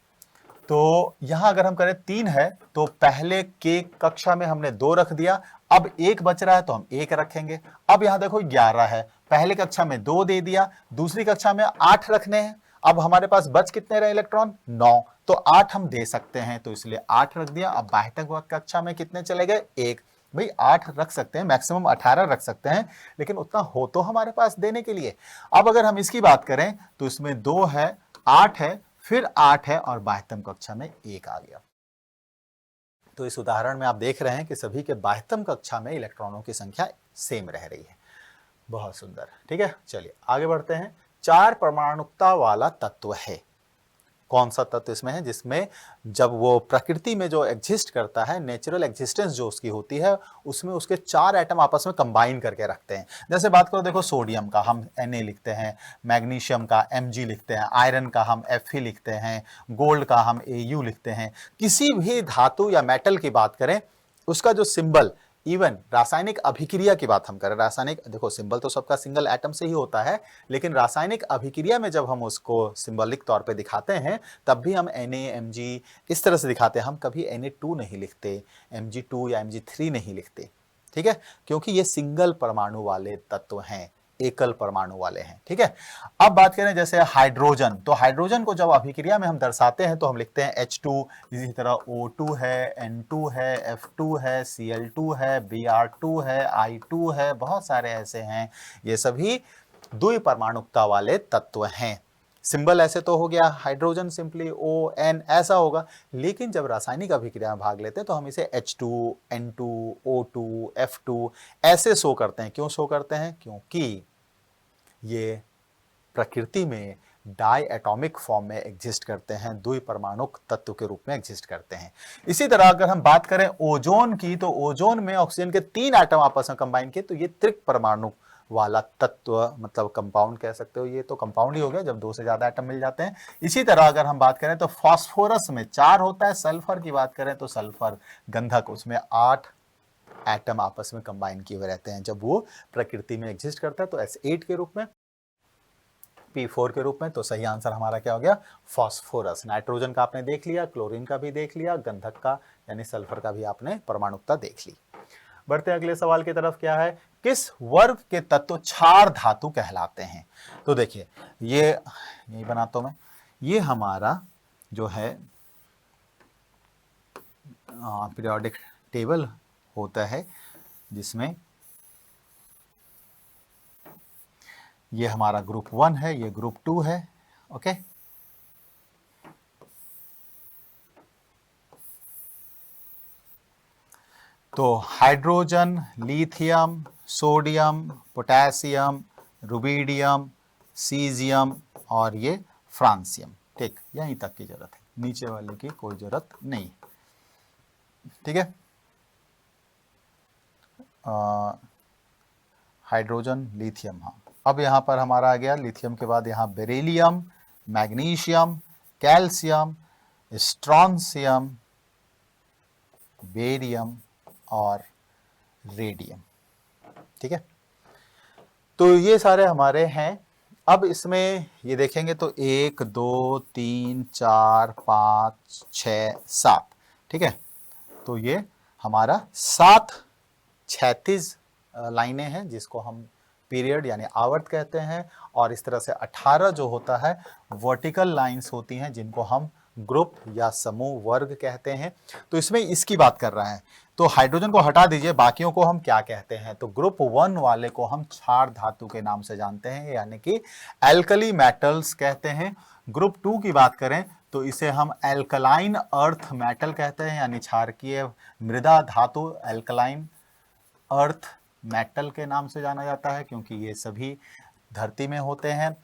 A: तो यहां अगर हम करें 3 है तो पहले के कक्षा में हमने 2 रख दिया, अब 1 बच रहा है तो हम 1 रखेंगे। अब यहां देखो 11 है, पहले कक्षा में 2 दे दिया, दूसरी कक्षा में 8 रखने हैं। अब हमारे पास बच कितने रहे इलेक्ट्रॉन? 9, तो 8 हम दे सकते हैं, तो इसलिए 8 रख दिया। अब बाह्यतम कक्षा में कितने चले गए? 1। भाई 8 रख सकते हैं, मैक्सिमम 18 रख सकते हैं, लेकिन उतना हो तो हमारे पास देने के लिए। अब अगर हम इसकी बात करें तो इसमें 2 है, 8 है, फिर 8 है और बाह्यतम कक्षा में 1 आ गया। तो इस उदाहरण में आप देख रहे हैं कि सभी के बाह्यतम कक्षा में इलेक्ट्रॉनों की संख्या सेम रह रही है। बहुत सुंदर, ठीक है। चलिए आगे बढ़ते हैं। 4 परमाणुकता वाला तत्व है। कौन सा तत्व इसमें है? जिसमें जब वो प्रकृति में जो एग्जिस्ट करता है, नेचुरल एग्जिस्टेंस जो उसकी होती है, उसमें उसके 4 एटम आपस में कंबाइन करके रखते हैं। जैसे बात करो, देखो सोडियम का हम Na लिखते हैं, मैग्नीशियम का Mg लिखते हैं, आयरन का हम Fe लिखते हैं, गोल्ड का हम Au लिखते हैं। किसी भी धातु या मेटल की बात करें, उसका जो सिंबल, इवन रासायनिक अभिक्रिया की बात हम करें, रासायनिक, देखो सिंबल तो सबका सिंगल एटम से ही होता है, लेकिन रासायनिक अभिक्रिया में जब हम उसको सिंबलिक तौर पे दिखाते हैं तब भी हम Na Mg इस तरह से दिखाते हैं। हम कभी Na2 नहीं लिखते, Mg2 या Mg3 नहीं लिखते, ठीक है, क्योंकि ये सिंगल परमाणु वाले तत्व हैं, एकल परमाणु वाले हैं, ठीक है। अब बात करें जैसे हाइड्रोजन, तो हाइड्रोजन को जब अभिक्रिया में हम दर्शाते हैं तो हम लिखते हैं H2, इसी तरह O2 है, N2 है, F2 है, Cl2 है, Br2 है, I2 है, बहुत सारे ऐसे हैं। ये सभी द्विपरमाणुकता वाले तत्व हैं। सिंबल ऐसे तो हो गया हाइड्रोजन सिंपली ON ऐसा होगा, लेकिन जब रासायनिक अभिक्रिया में भाग लेते हैं तो हम इसे H2, N2, O2, F2 ऐसे शो करते हैं। क्यों शो करते हैं? क्योंकि ये प्रकृति में डाई एटॉमिक फॉर्म में एग्जिस्ट करते हैं, द्विपरमाणुक तत्व के रूप में एग्जिस्ट करते हैं। इसी तरह अगर हम बात करें ओजोन की, तो ओजोन में ऑक्सीजन के 3 एटम आपस में कंबाइन किए तो ये त्रिक परमाणु वाला तत्व, मतलब कंपाउंड कह सकते हो, ये तो कंपाउंड ही हो गया जब 2 से ज्यादा एटम मिल जाते हैं। इसी तरह अगर हम बात करें तो फास्फोरस में 4 होता है, सल्फर की बात करें तो सल्फर गंधक, उसमें 8 एटम आपस में कंबाइन किए हुए रहते हैं जब वो प्रकृति में एग्जिस्ट करता है, तो S8 के रूप में, P4 के रूप में। तो सही आंसर हमारा क्या हो गया? फास्फोरस। नाइट्रोजन का आपने देख लिया, क्लोरीन का भी देख लिया, गंधक का यानी सल्फर का भी आपने परमाणुकता देख ली। बढ़ते अगले सवाल की तरफ। क्या है? किस वर्ग के तत्व क्षार धातु कहलाते हैं? तो देखिए, ये यही बनाता हूं मैं, ये हमारा जो है पीरियोडिक टेबल होता है, जिसमें ये हमारा ग्रुप 1 है, ये ग्रुप 2 है। ओके, तो hydrogen, lithium, sodium, potassium, rubidium, caesium और ये फ्रांसियम। ठीक, यहीं तक की जरूरत है, नीचे वाले की कोई जरूरत नहीं। ठीक है, हाइड्रोजन, लिथियम। हाँ, अब यहां पर हमारा आ गया लिथियम के बाद यहां beryllium, magnesium, calcium, strontium, barium और रेडियम। ठीक है, तो ये सारे हमारे हैं। अब इसमें ये देखेंगे तो 1 2 3 4 5 6 7। ठीक है, तो ये हमारा 7 क्षैतिज लाइनें हैं जिसको हम पीरियड यानी आवर्त कहते हैं, और इस तरह से 18 जो होता है वर्टिकल लाइंस होती हैं जिनको हम ग्रुप या समूह वर्ग कहते हैं। तो इसमें इसकी बात कर रहा है, तो हाइड्रोजन को हटा दीजिए, बाकियों को हम क्या कहते हैं? तो ग्रुप 1 वाले को हम क्षार धातु के नाम से जानते हैं, यानी कि एल्कली मेटल्स कहते हैं। ग्रुप 2 की बात करें तो इसे हम एल्कलाइन अर्थ मेटल कहते हैं, यानी क्षारकीय मृदा धातु एल्कलाइन अर्थ मेटल के नाम से जाना जाता है, क्योंकि ये सभी धरती में होते हैं।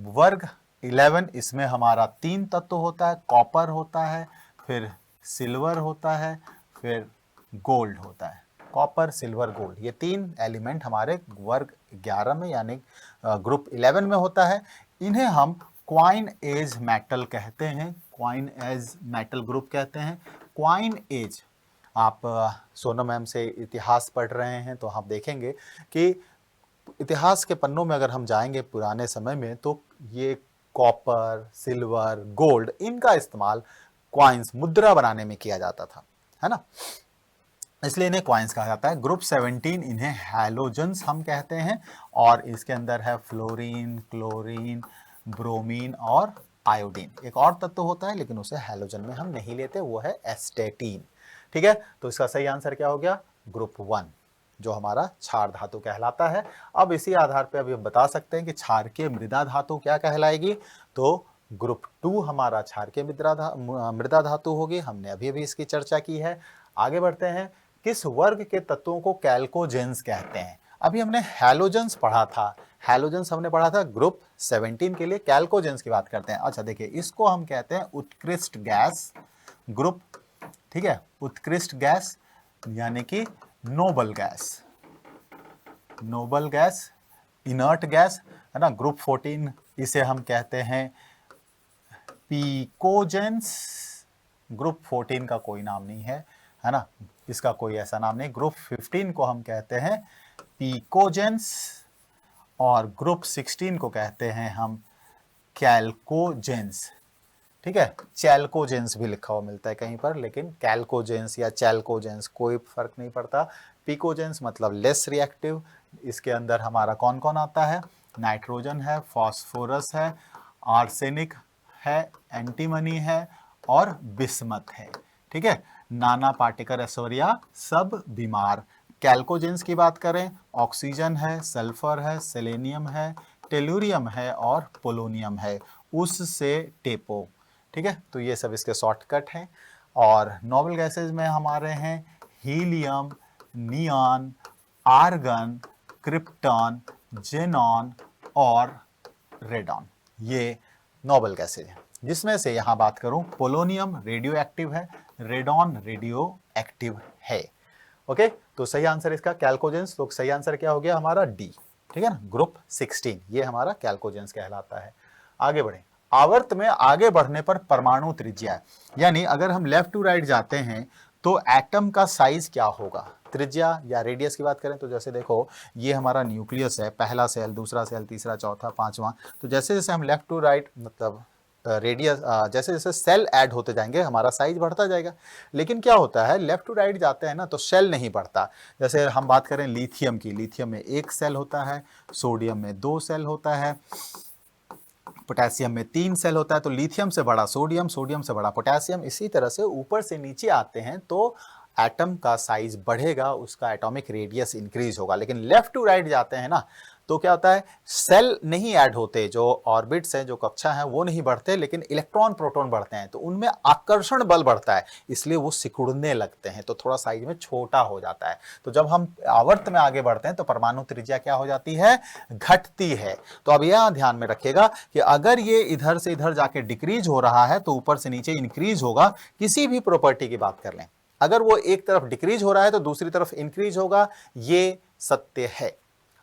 A: वर्ग 11, इसमें हमारा 3 तत्व होता है, कॉपर होता है, फिर सिल्वर होता है, फिर गोल्ड होता है। कॉपर, सिल्वर, गोल्ड, ये 3 एलिमेंट हमारे वर्ग 11 में यानी ग्रुप 11 में होता है। इन्हें हम क्वाइन एज मेटल कहते हैं, क्वाइन एज मेटल ग्रुप कहते हैं। क्वाइन एज, आप सोनम मैम से इतिहास पढ़ रहे हैं तो आप देखेंगे कि इतिहास के पन्नों में अगर हम जाएंगे पुराने समय में, तो ये कॉपर, सिल्वर, गोल्ड, इनका इस्तेमाल क्वाइंस, मुद्रा बनाने में किया जाता था, है ना, इसलिए इन्हें क्वाइंस कहा जाता है। ग्रुप 17 इन्हें हैलोजन्स हम कहते हैं, और इसके अंदर है फ्लोरीन, क्लोरीन, ब्रोमीन और आयोडीन। एक और तत्व होता है लेकिन उसे हैलोजन में हम नहीं लेते, वो है एस्टेटीन। ठीक है, तो इसका सही आंसर क्या हो गया? ग्रुप 1, जो हमारा क्षार धातु कहलाता है। अब इसी आधार पर अभी हम बता सकते हैं कि क्षारकीय मृदा धातु क्या कहलाएगी। तो ग्रुप 2 हमारा क्षारकीय मृदा धातु होगी, हमने अभी अभी इसकी चर्चा की है। आगे बढ़ते हैं, किस वर्ग के तत्वों को कैल्कोजेंस कहते हैं? अभी हमने हैलोजेंस पढ़ा था, हैलोजेंस हमने पढ़ा था ग्रुप 17 के लिए, कैल्कोजेंस की बात करते हैं। अच्छा देखिए, इसको हम कहते हैं उत्कृष्ट गैस ग्रुप। ठीक है, उत्कृष्ट गैस यानी कि noble gas, noble gas, inert gas, है ना। ग्रुप 14 इसे हम कहते हैं पिकोजेंस। ग्रुप 14 का कोई नाम नहीं है ना, इसका कोई ऐसा नाम नहीं। ग्रुप 15 को हम कहते हैं पिकोजेंस, और ग्रुप 16 को कहते हैं हम कैल्कोजेंस। ठीक है, चैल्कोजेंस भी लिखा हुआ मिलता है कहीं पर, लेकिन कैल्कोजेंस या चैल्कोजेंस कोई फर्क नहीं पड़ता। पिकोजेंस मतलब लेस रिएक्टिव। इसके अंदर हमारा कौन कौन आता है? नाइट्रोजन है, फास्फोरस है, आर्सेनिक है, एंटीमनी है और बिस्मथ है। ठीक है, नाना पाटेकर, ऐश्वर्या, सब बीमार। कैल्कोजेंस की बात करें, ऑक्सीजन है, सल्फर है, सेलेनियम है, टेलुरियम है और पोलोनियम है, उससे टेपो। ठीक है, तो ये सब इसके शॉर्टकट हैं। और नोबल गैसेज में हमारे हैं helium, neon, argon, krypton, xenon और रेडॉन, ये नोबल गैसेज हैं। जिसमें से यहां बात करूं, पोलोनियम रेडियो एक्टिव है, रेडॉन रेडियो एक्टिव है। ओके, तो सही आंसर इसका कैल्कोजेंस, तो सही आंसर क्या हो गया हमारा डी। ठीक है ना, ग्रुप 16 ये हमारा कैल्कोजेंस कहलाता है। आगे बढ़े, आवर्त में आगे बढ़ने पर परमाणु त्रिज्या, यानी अगर हम लेफ्ट टू राइट जाते हैं तो एटम का साइज क्या होगा। त्रिज्या या रेडियस की बात करें तो जैसे देखो, ये हमारा न्यूक्लियस है, पहला सेल, दूसरा सेल, तीसरा, चौथा, पांचवा, तो जैसे जैसे हम लेफ्ट टू राइट मतलब रेडियस जैसे जैसे सेल ऐड होते जाएंगे हमारा साइज बढ़ता जाएगा। लेकिन क्या होता है, लेफ्ट टू राइट जाते हैं ना तो सेल नहीं बढ़ता। जैसे हम बात करें लिथियम की, लिथियम में 1 सेल होता है, सोडियम में 2 सेल होता है, पोटेशियम में 3 सेल होता है। तो लिथियम से बड़ा सोडियम, सोडियम से बड़ा पोटेशियम, इसी तरह से ऊपर से नीचे आते हैं तो एटम का साइज बढ़ेगा, उसका एटॉमिक रेडियस इंक्रीज होगा। लेकिन लेफ्ट टू राइट जाते हैं ना तो क्या होता है, सेल नहीं ऐड होते, जो ऑर्बिट्स हैं, जो कक्षा है वो नहीं बढ़ते, लेकिन इलेक्ट्रॉन प्रोटॉन बढ़ते हैं, तो उनमें आकर्षण बल बढ़ता है, इसलिए वो सिकुड़ने लगते हैं, तो थोड़ा साइज में छोटा हो जाता है। तो जब हम आवर्त में आगे बढ़ते हैं तो परमाणु त्रिज्या क्या हो जाती है, घटती है। तो अब यह ध्यान में रखिएगा कि अगर ये इधर से इधर जाके डिक्रीज हो रहा है तो ऊपर से नीचे इंक्रीज होगा। किसी भी प्रॉपर्टी की बात कर लें, अगर वो एक तरफ डिक्रीज हो रहा है तो दूसरी तरफ इंक्रीज होगा, ये सत्य है।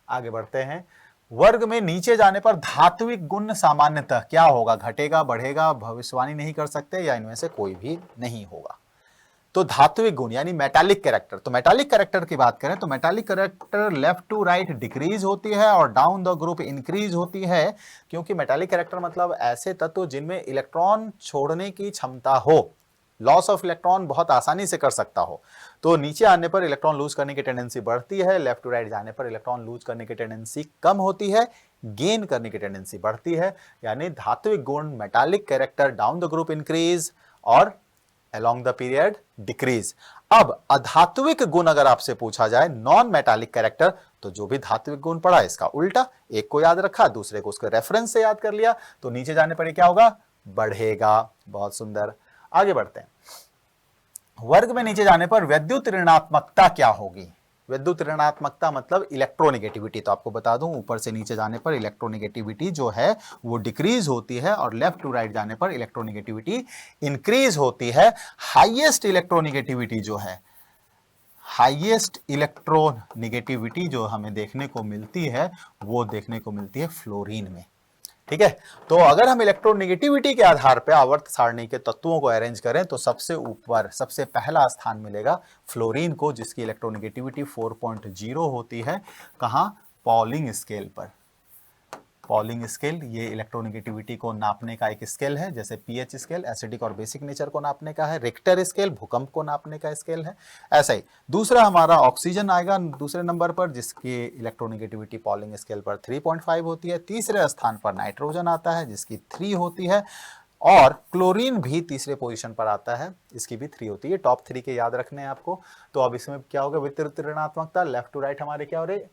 A: आगे बढ़ते हैं, वर्ग में नीचे जाने पर धात्विक गुण सामान्यतः क्या होगा, घटेगा, बढ़ेगा, भविष्यवाणी नहीं कर सकते, या इनमें से कोई भी नहीं होगा। तो धात्विक गुण यानी मेटालिक कैरेक्टर, तो मेटालिक कैरेक्टर की बात करें तो metallic character left to right decrease होती है और डाउन द ग्रुप इंक्रीज होती है। क्योंकि मेटालिक कैरेक्टर मतलब ऐसे तत्व जिनमें इलेक्ट्रॉन छोड़ने की क्षमता हो, लॉस ऑफ इलेक्ट्रॉन बहुत आसानी से कर सकता हो। तो नीचे आने पर इलेक्ट्रॉन लूज करने की टेंडेंसी बढ़ती है, लेफ्ट टू राइट जाने पर इलेक्ट्रॉन लूज करने की टेंडेंसी कम होती है, गेन करने की टेंडेंसी बढ़ती है। यानी धात्विक गुण metallic character down the group increase और along the period decrease। अब अधात्विक गुण अगर आपसे पूछा जाए, नॉन मेटालिक कैरेक्टर, तो जो भी धात्विक गुण पड़ा इसका उल्टा, एक को याद रखा, दूसरे को उसके रेफरेंस से याद कर लिया, तो नीचे जाने पर क्या होगा, बढ़ेगा। बहुत सुंदर, आगे बढ़ते हैं। वर्ग में नीचे जाने पर विद्युत ऋणात्मकता क्या होगी। विद्युत ऋणात्मकता मतलब इलेक्ट्रोनेगेटिविटी, तो आपको बता दूं ऊपर से नीचे जाने पर इलेक्ट्रोनेगेटिविटी जो है वो डिक्रीज होती है और लेफ्ट टू राइट जाने पर इलेक्ट्रोनेगेटिविटी इंक्रीज होती है। हाईएस्ट इलेक्ट्रोनेगेटिविटी जो है, हाईएस्ट इलेक्ट्रोनेगेटिविटी जो हमें देखने को मिलती है वो देखने को मिलती है फ्लोरीन में। ठीक है, तो अगर हम इलेक्ट्रोनेगेटिविटी के आधार पर आवर्त सारणी के तत्वों को अरेंज करें तो सबसे ऊपर सबसे पहला स्थान मिलेगा फ्लोरीन को, जिसकी इलेक्ट्रोनेगेटिविटी 4.0 होती है। कहां, पॉलिंग स्केल पर। पॉलिंग स्केल ये इलेक्ट्रोनेगेटिविटी को नापने का एक स्केल है, जैसे पीएच स्केल एसिडिक और बेसिक नेचर को नापने का है, रिक्टर स्केल भूकंप को नापने का स्केल है। ऐसा ही दूसरा हमारा ऑक्सीजन आएगा दूसरे नंबर पर, जिसकी इलेक्ट्रोनेगेटिविटी पॉलिंग स्केल पर 3.5 होती है। तीसरे स्थान पर नाइट्रोजन आता है जिसकी 3 होती है, और क्लोरीन भी तीसरे पोजीशन पर आता है, इसकी भी 3 होती है। टॉप 3 के याद रखने हैं आपको। तो अब इसमें क्या होगा, वितरित ऋणात्मकता लेफ्ट टू राइट हमारे क्या हो रही,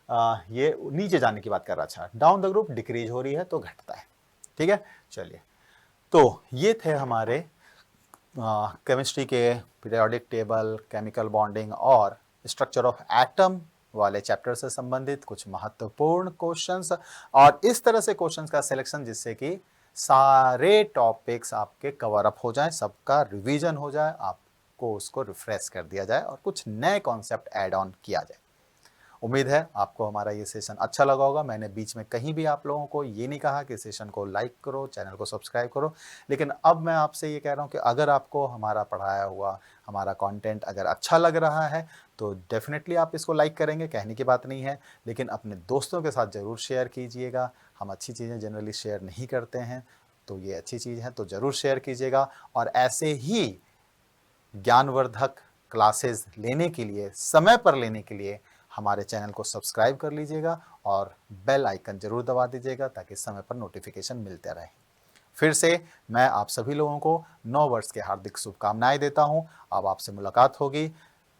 A: ये नीचे जाने की बात कर रहा। अच्छा, डाउन द ग्रुप डिक्रीज हो रही है तो घटता है। ठीक है, चलिए, तो ये थे हमारे केमिस्ट्री के पीरियोडिक टेबल, केमिकल बॉन्डिंग और स्ट्रक्चर ऑफ एटम वाले चैप्टर से संबंधित कुछ महत्वपूर्ण क्वेश्चंस, और इस तरह से क्वेश्चंस का सिलेक्शन जिससे कि सारे टॉपिक्स आपके कवर अप हो जाएं, सबका रिवीजन हो जाए, आपको उसको रिफ्रेश कर दिया जाए और कुछ नए कॉन्सेप्ट ऐड ऑन किया जाए। उम्मीद है आपको हमारा ये सेशन अच्छा लगा होगा। मैंने बीच में कहीं भी आप लोगों को ये नहीं कहा कि सेशन को लाइक करो, चैनल को सब्सक्राइब करो, लेकिन अब मैं आपसे ये कह रहा हूँ कि अगर आपको हमारा पढ़ाया हुआ हमारा कंटेंट अगर अच्छा लग रहा है तो डेफिनेटली आप इसको लाइक करेंगे, कहने की बात नहीं है, लेकिन अपने दोस्तों के साथ ज़रूर शेयर कीजिएगा। हम अच्छी चीज़ें जनरली शेयर नहीं करते हैं, तो ये अच्छी चीज़ है, तो ज़रूर शेयर कीजिएगा। और ऐसे ही ज्ञानवर्धक क्लासेस लेने के लिए, समय पर लेने के लिए हमारे चैनल को सब्सक्राइब कर लीजिएगा और बेल आइकन जरूर दबा दीजिएगा ताकि समय पर नोटिफिकेशन मिलते रहे। फिर से मैं आप सभी लोगों को नव वर्ष के हार्दिक शुभकामनाएं देता हूं। अब आपसे मुलाकात होगी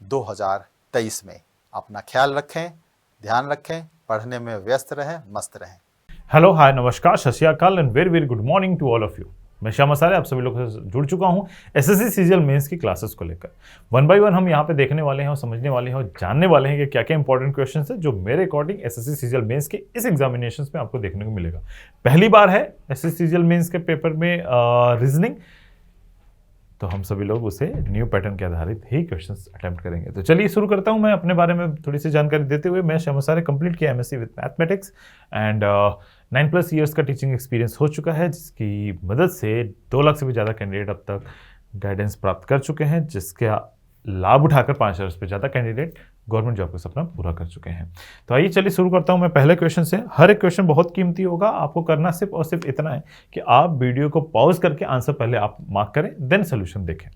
A: 2023 में। अपना ख्याल रखें, ध्यान रखें, पढ़ने में व्यस्त रहें, मस्त रहें।
B: हेलो, हाय, नमस्कार, Sat Shri Akal and very very good morning to all of you. मैं श्याम आचार्य आप सभी लोगों से जुड़ चुका हूं एसएससी सीजीएल मेंस की क्लासेस को लेकर। वन बाय वन हम यहां पे देखने वाले हैं और समझने वाले हैं और जानने वाले हैं कि क्या क्या इंपॉर्टेंट क्वेश्चंस है जो मेरे अकॉर्डिंग एसएससी सीजीएल मेंस के इस एग्जामिनेशंस में आपको देखने को मिलेगा। पहली बार है एसएससी सीजीएल मेंस के पेपर में रीजनिंग, तो हम सभी लोग उसे न्यू पैटर्न के आधारित ही क्वेश्चंस अटेम्प्ट करेंगे। तो चलिए शुरू करता हूं मैं अपने बारे में थोड़ी सी जानकारी देते हुए। मैं श्याम आचार्य कंप्लीट किया MSc with mathematics and 9+ years का टीचिंग एक्सपीरियंस हो चुका है, जिसकी मदद से 2 लाख से भी ज़्यादा कैंडिडेट अब तक गाइडेंस प्राप्त कर चुके हैं, जिसका लाभ उठाकर 5 हज़ार से ज़्यादा कैंडिडेट गवर्नमेंट जॉब का सपना पूरा कर चुके हैं। तो आइए चलिए शुरू करता हूं मैं पहले क्वेश्चन से। हर एक क्वेश्चन बहुत कीमती होगा, आपको करना सिर्फ और सिर्फ इतना है कि आप वीडियो को पॉज करके आंसर पहले आप मार्क करें, देन सोल्यूशन देखें।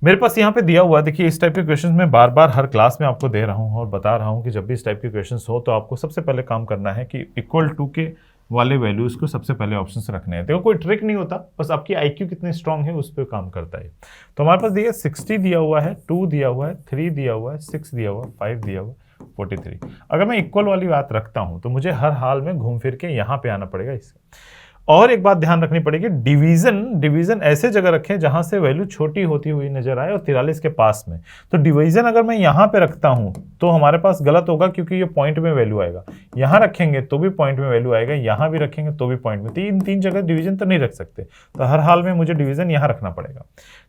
B: मेरे पास यहाँ पे दिया हुआ है, देखिए इस टाइप के क्वेश्चंस मैं बार बार हर क्लास में आपको दे रहा हूँ और बता रहा हूँ कि जब भी इस टाइप के क्वेश्चंस हो तो आपको सबसे पहले काम करना है कि इक्वल टू के वाले वैल्यूज को सबसे पहले ऑप्शन से रखने हैं। देखो कोई ट्रिक नहीं होता, बस आपकी IQ कितनी स्ट्रांग है उस पर काम करता है। तो हमारे पास दिया 60 दिया हुआ है, 2 दिया हुआ है, 3 दिया हुआ है, 6 दिया हुआ है, 5 दिया हुआ है, 43। अगर मैं इक्वल वाली बात रखता हूं तो मुझे हर हाल में घूम फिर के यहां पे आना पड़ेगा इससे। और एक बात ध्यान रखनी पड़ेगी, डिवीजन ऐसे जगह रखें जहां से वैल्यू छोटी होती हुई नजर आए और 43 के पास में। तो डिवीजन अगर मैं यहां पे रखता हूं तो हमारे पास गलत होगा, क्योंकि ये पॉइंट में वैल्यू आएगा। यहां रखेंगे तो भी पॉइंट में वैल्यू आएगा, यहां भी रखेंगे तो भी पॉइंट में। तीन जगह डिवीजन तो नहीं रख सकते, तो हर हाल में मुझे डिवीजन यहां रखना पड़ेगा।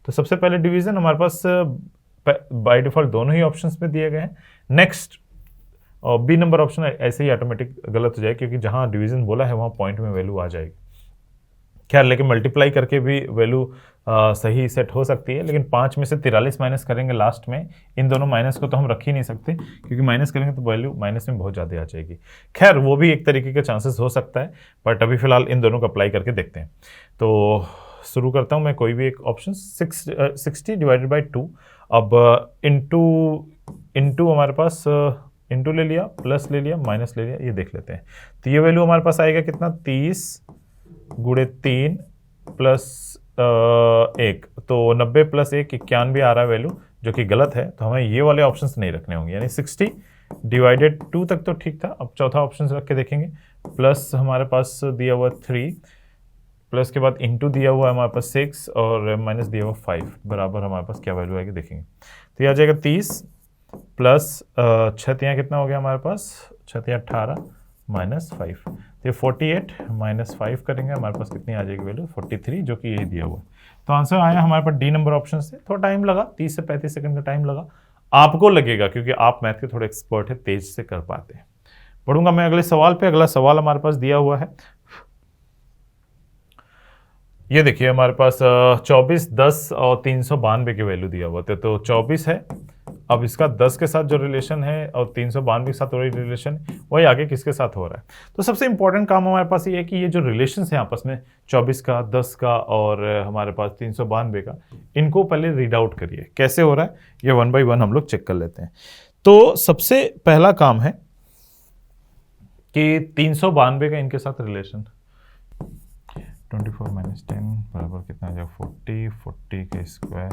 B: तो सबसे पहले डिवीजन हमारे पास बाय डिफॉल्ट दोनों ही ऑप्शंस में दिए गए हैं। नेक्स्ट और बी नंबर ऑप्शन ऐसे ही ऑटोमेटिक गलत हो जाए, क्योंकि जहां डिवीजन बोला है वहां पॉइंट में वैल्यू आ जाएगी। खैर, लेकिन मल्टीप्लाई करके भी वैल्यू सही सेट हो सकती है, लेकिन 5 में से 43 माइनस करेंगे लास्ट में। इन दोनों माइनस को तो हम रख ही नहीं सकते, क्योंकि माइनस करेंगे तो वैल्यू माइनस में बहुत ज़्यादा आ जाएगी। खैर, वो भी एक तरीके का चांसेस हो सकता है, बट अभी फिलहाल इन दोनों को अप्लाई करके देखते हैं। तो शुरू करता हूँ मैं कोई भी एक ऑप्शन। 60 divided by 2। अब इंटू हमारे पास इंटू ले लिया, प्लस ले लिया, माइनस ले लिया, ये देख लेते हैं। तो ये वैल्यू हमारे पास आएगा कितना, 30 गुणे 3 प्लस 1, तो 90 प्लस 1 91 आ रहा है वैल्यू, जो कि गलत है। तो हमें ये वाले ऑप्शंस नहीं रखने होंगे, यानी 60 डिवाइडेड 2 तक तो ठीक था। अब चौथा ऑप्शन रख के देखेंगे। प्लस हमारे पास दिया हुआ 3, प्लस के बाद इंटू दिया हुआ है हमारे पास 6 और माइनस दिया हुआ 5, बराबर हमारे पास क्या वैल्यू आएगी देखेंगे। तो ये आ जाएगा 30 प्लस 6 कितना हो गया हमारे पास, 6 18 माइनस 5, तो 48 माइनस 5 करेंगे, हमारे पास कितनी आ जाएगी वैल्यू, 43, जो कि यही दिया हुआ है। तो आंसर आया हमारे पास डी नंबर ऑप्शन से। थोड़ा टाइम लगा, 30 से 35 सेकंड का टाइम लगा, आपको लगेगा क्योंकि आप मैथ के थोड़े एक्सपर्ट है, तेज से कर पाते हैं। पढ़ूंगा मैं अगले सवाल पे। अगला सवाल हमारे पास दिया हुआ है, ये देखिए हमारे पास 24, 10 और 392 की वैल्यू दिया हुआ था। तो 24 है, अब इसका 10 के साथ जो रिलेशन है और 392 के साथ वही रिलेशन, वही आगे किसके साथ हो रहा है। तो सबसे इंपॉर्टेंट काम हमारे पास ये है कि ये जो रिलेशन है आपस में 24 का, 10 का और हमारे पास 392 का, इनको पहले रीड आउट करिए कैसे हो रहा है। ये 1 बाय 1 हम लोग चेक कर लेते हैं। तो सबसे पहला काम है कि 392 का इनके साथ रिलेशन, 24 माइनस 10 बराबर कितना आ जाएगा, 40 के स्क्वायर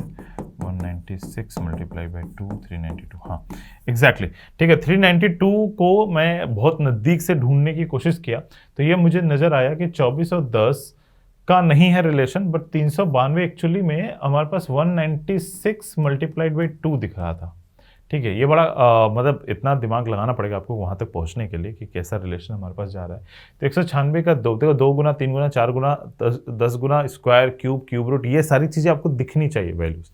B: 196 मल्टीप्लाई बाई 2 392। हाँ एग्जैक्टली ठीक है। 392 को मैं बहुत नज़दीक से ढूंढने की कोशिश किया, तो ये मुझे नज़र आया कि 24 और 10 का नहीं है रिलेशन, बट 392 एक्चुअली में हमारे पास 196 मल्टीप्लाइड बाई 2 दिख रहा था। ठीक है, ये बड़ा मतलब इतना दिमाग लगाना पड़ेगा आपको वहाँ तक पहुँचने के लिए कि कैसा रिलेशन हमारे पास जा रहा है। तो 196 का 2 गुना, 3 गुना, 4 गुना, 10 गुना, स्क्वायर, क्यूब रूट, ये सारी चीज़ें आपको दिखनी चाहिए वैल्यूज।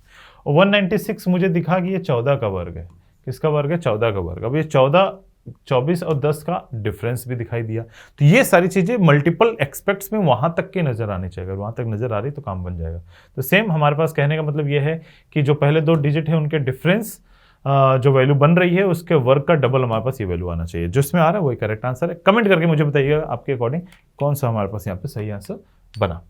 B: और 196 मुझे दिखा कि ये 14 का वर्ग है। किसका वर्ग है, 14 का वर्ग। अब ये 14, 24 और 10 का डिफरेंस भी दिखाई दिया। तो ये सारी चीज़ें मल्टीपल एक्सपेक्ट्स में वहाँ तक के नज़र आनी चाहिए। अगर वहाँ तक नज़र आ रही तो काम बन जाएगा। तो सेम हमारे पास कहने का मतलब ये है कि जो पहले 2 डिजिट है उनके डिफरेंस जो वैल्यू बन रही है उसके वर्ग का डबल हमारे पास ये वैल्यू आना चाहिए। जो इसमें आ रहा है वही करेक्ट आंसर है। कमेंट करके मुझे बताइएगा आपके अकॉर्डिंग कौन सा हमारे पास यहाँ पे सही आंसर बना।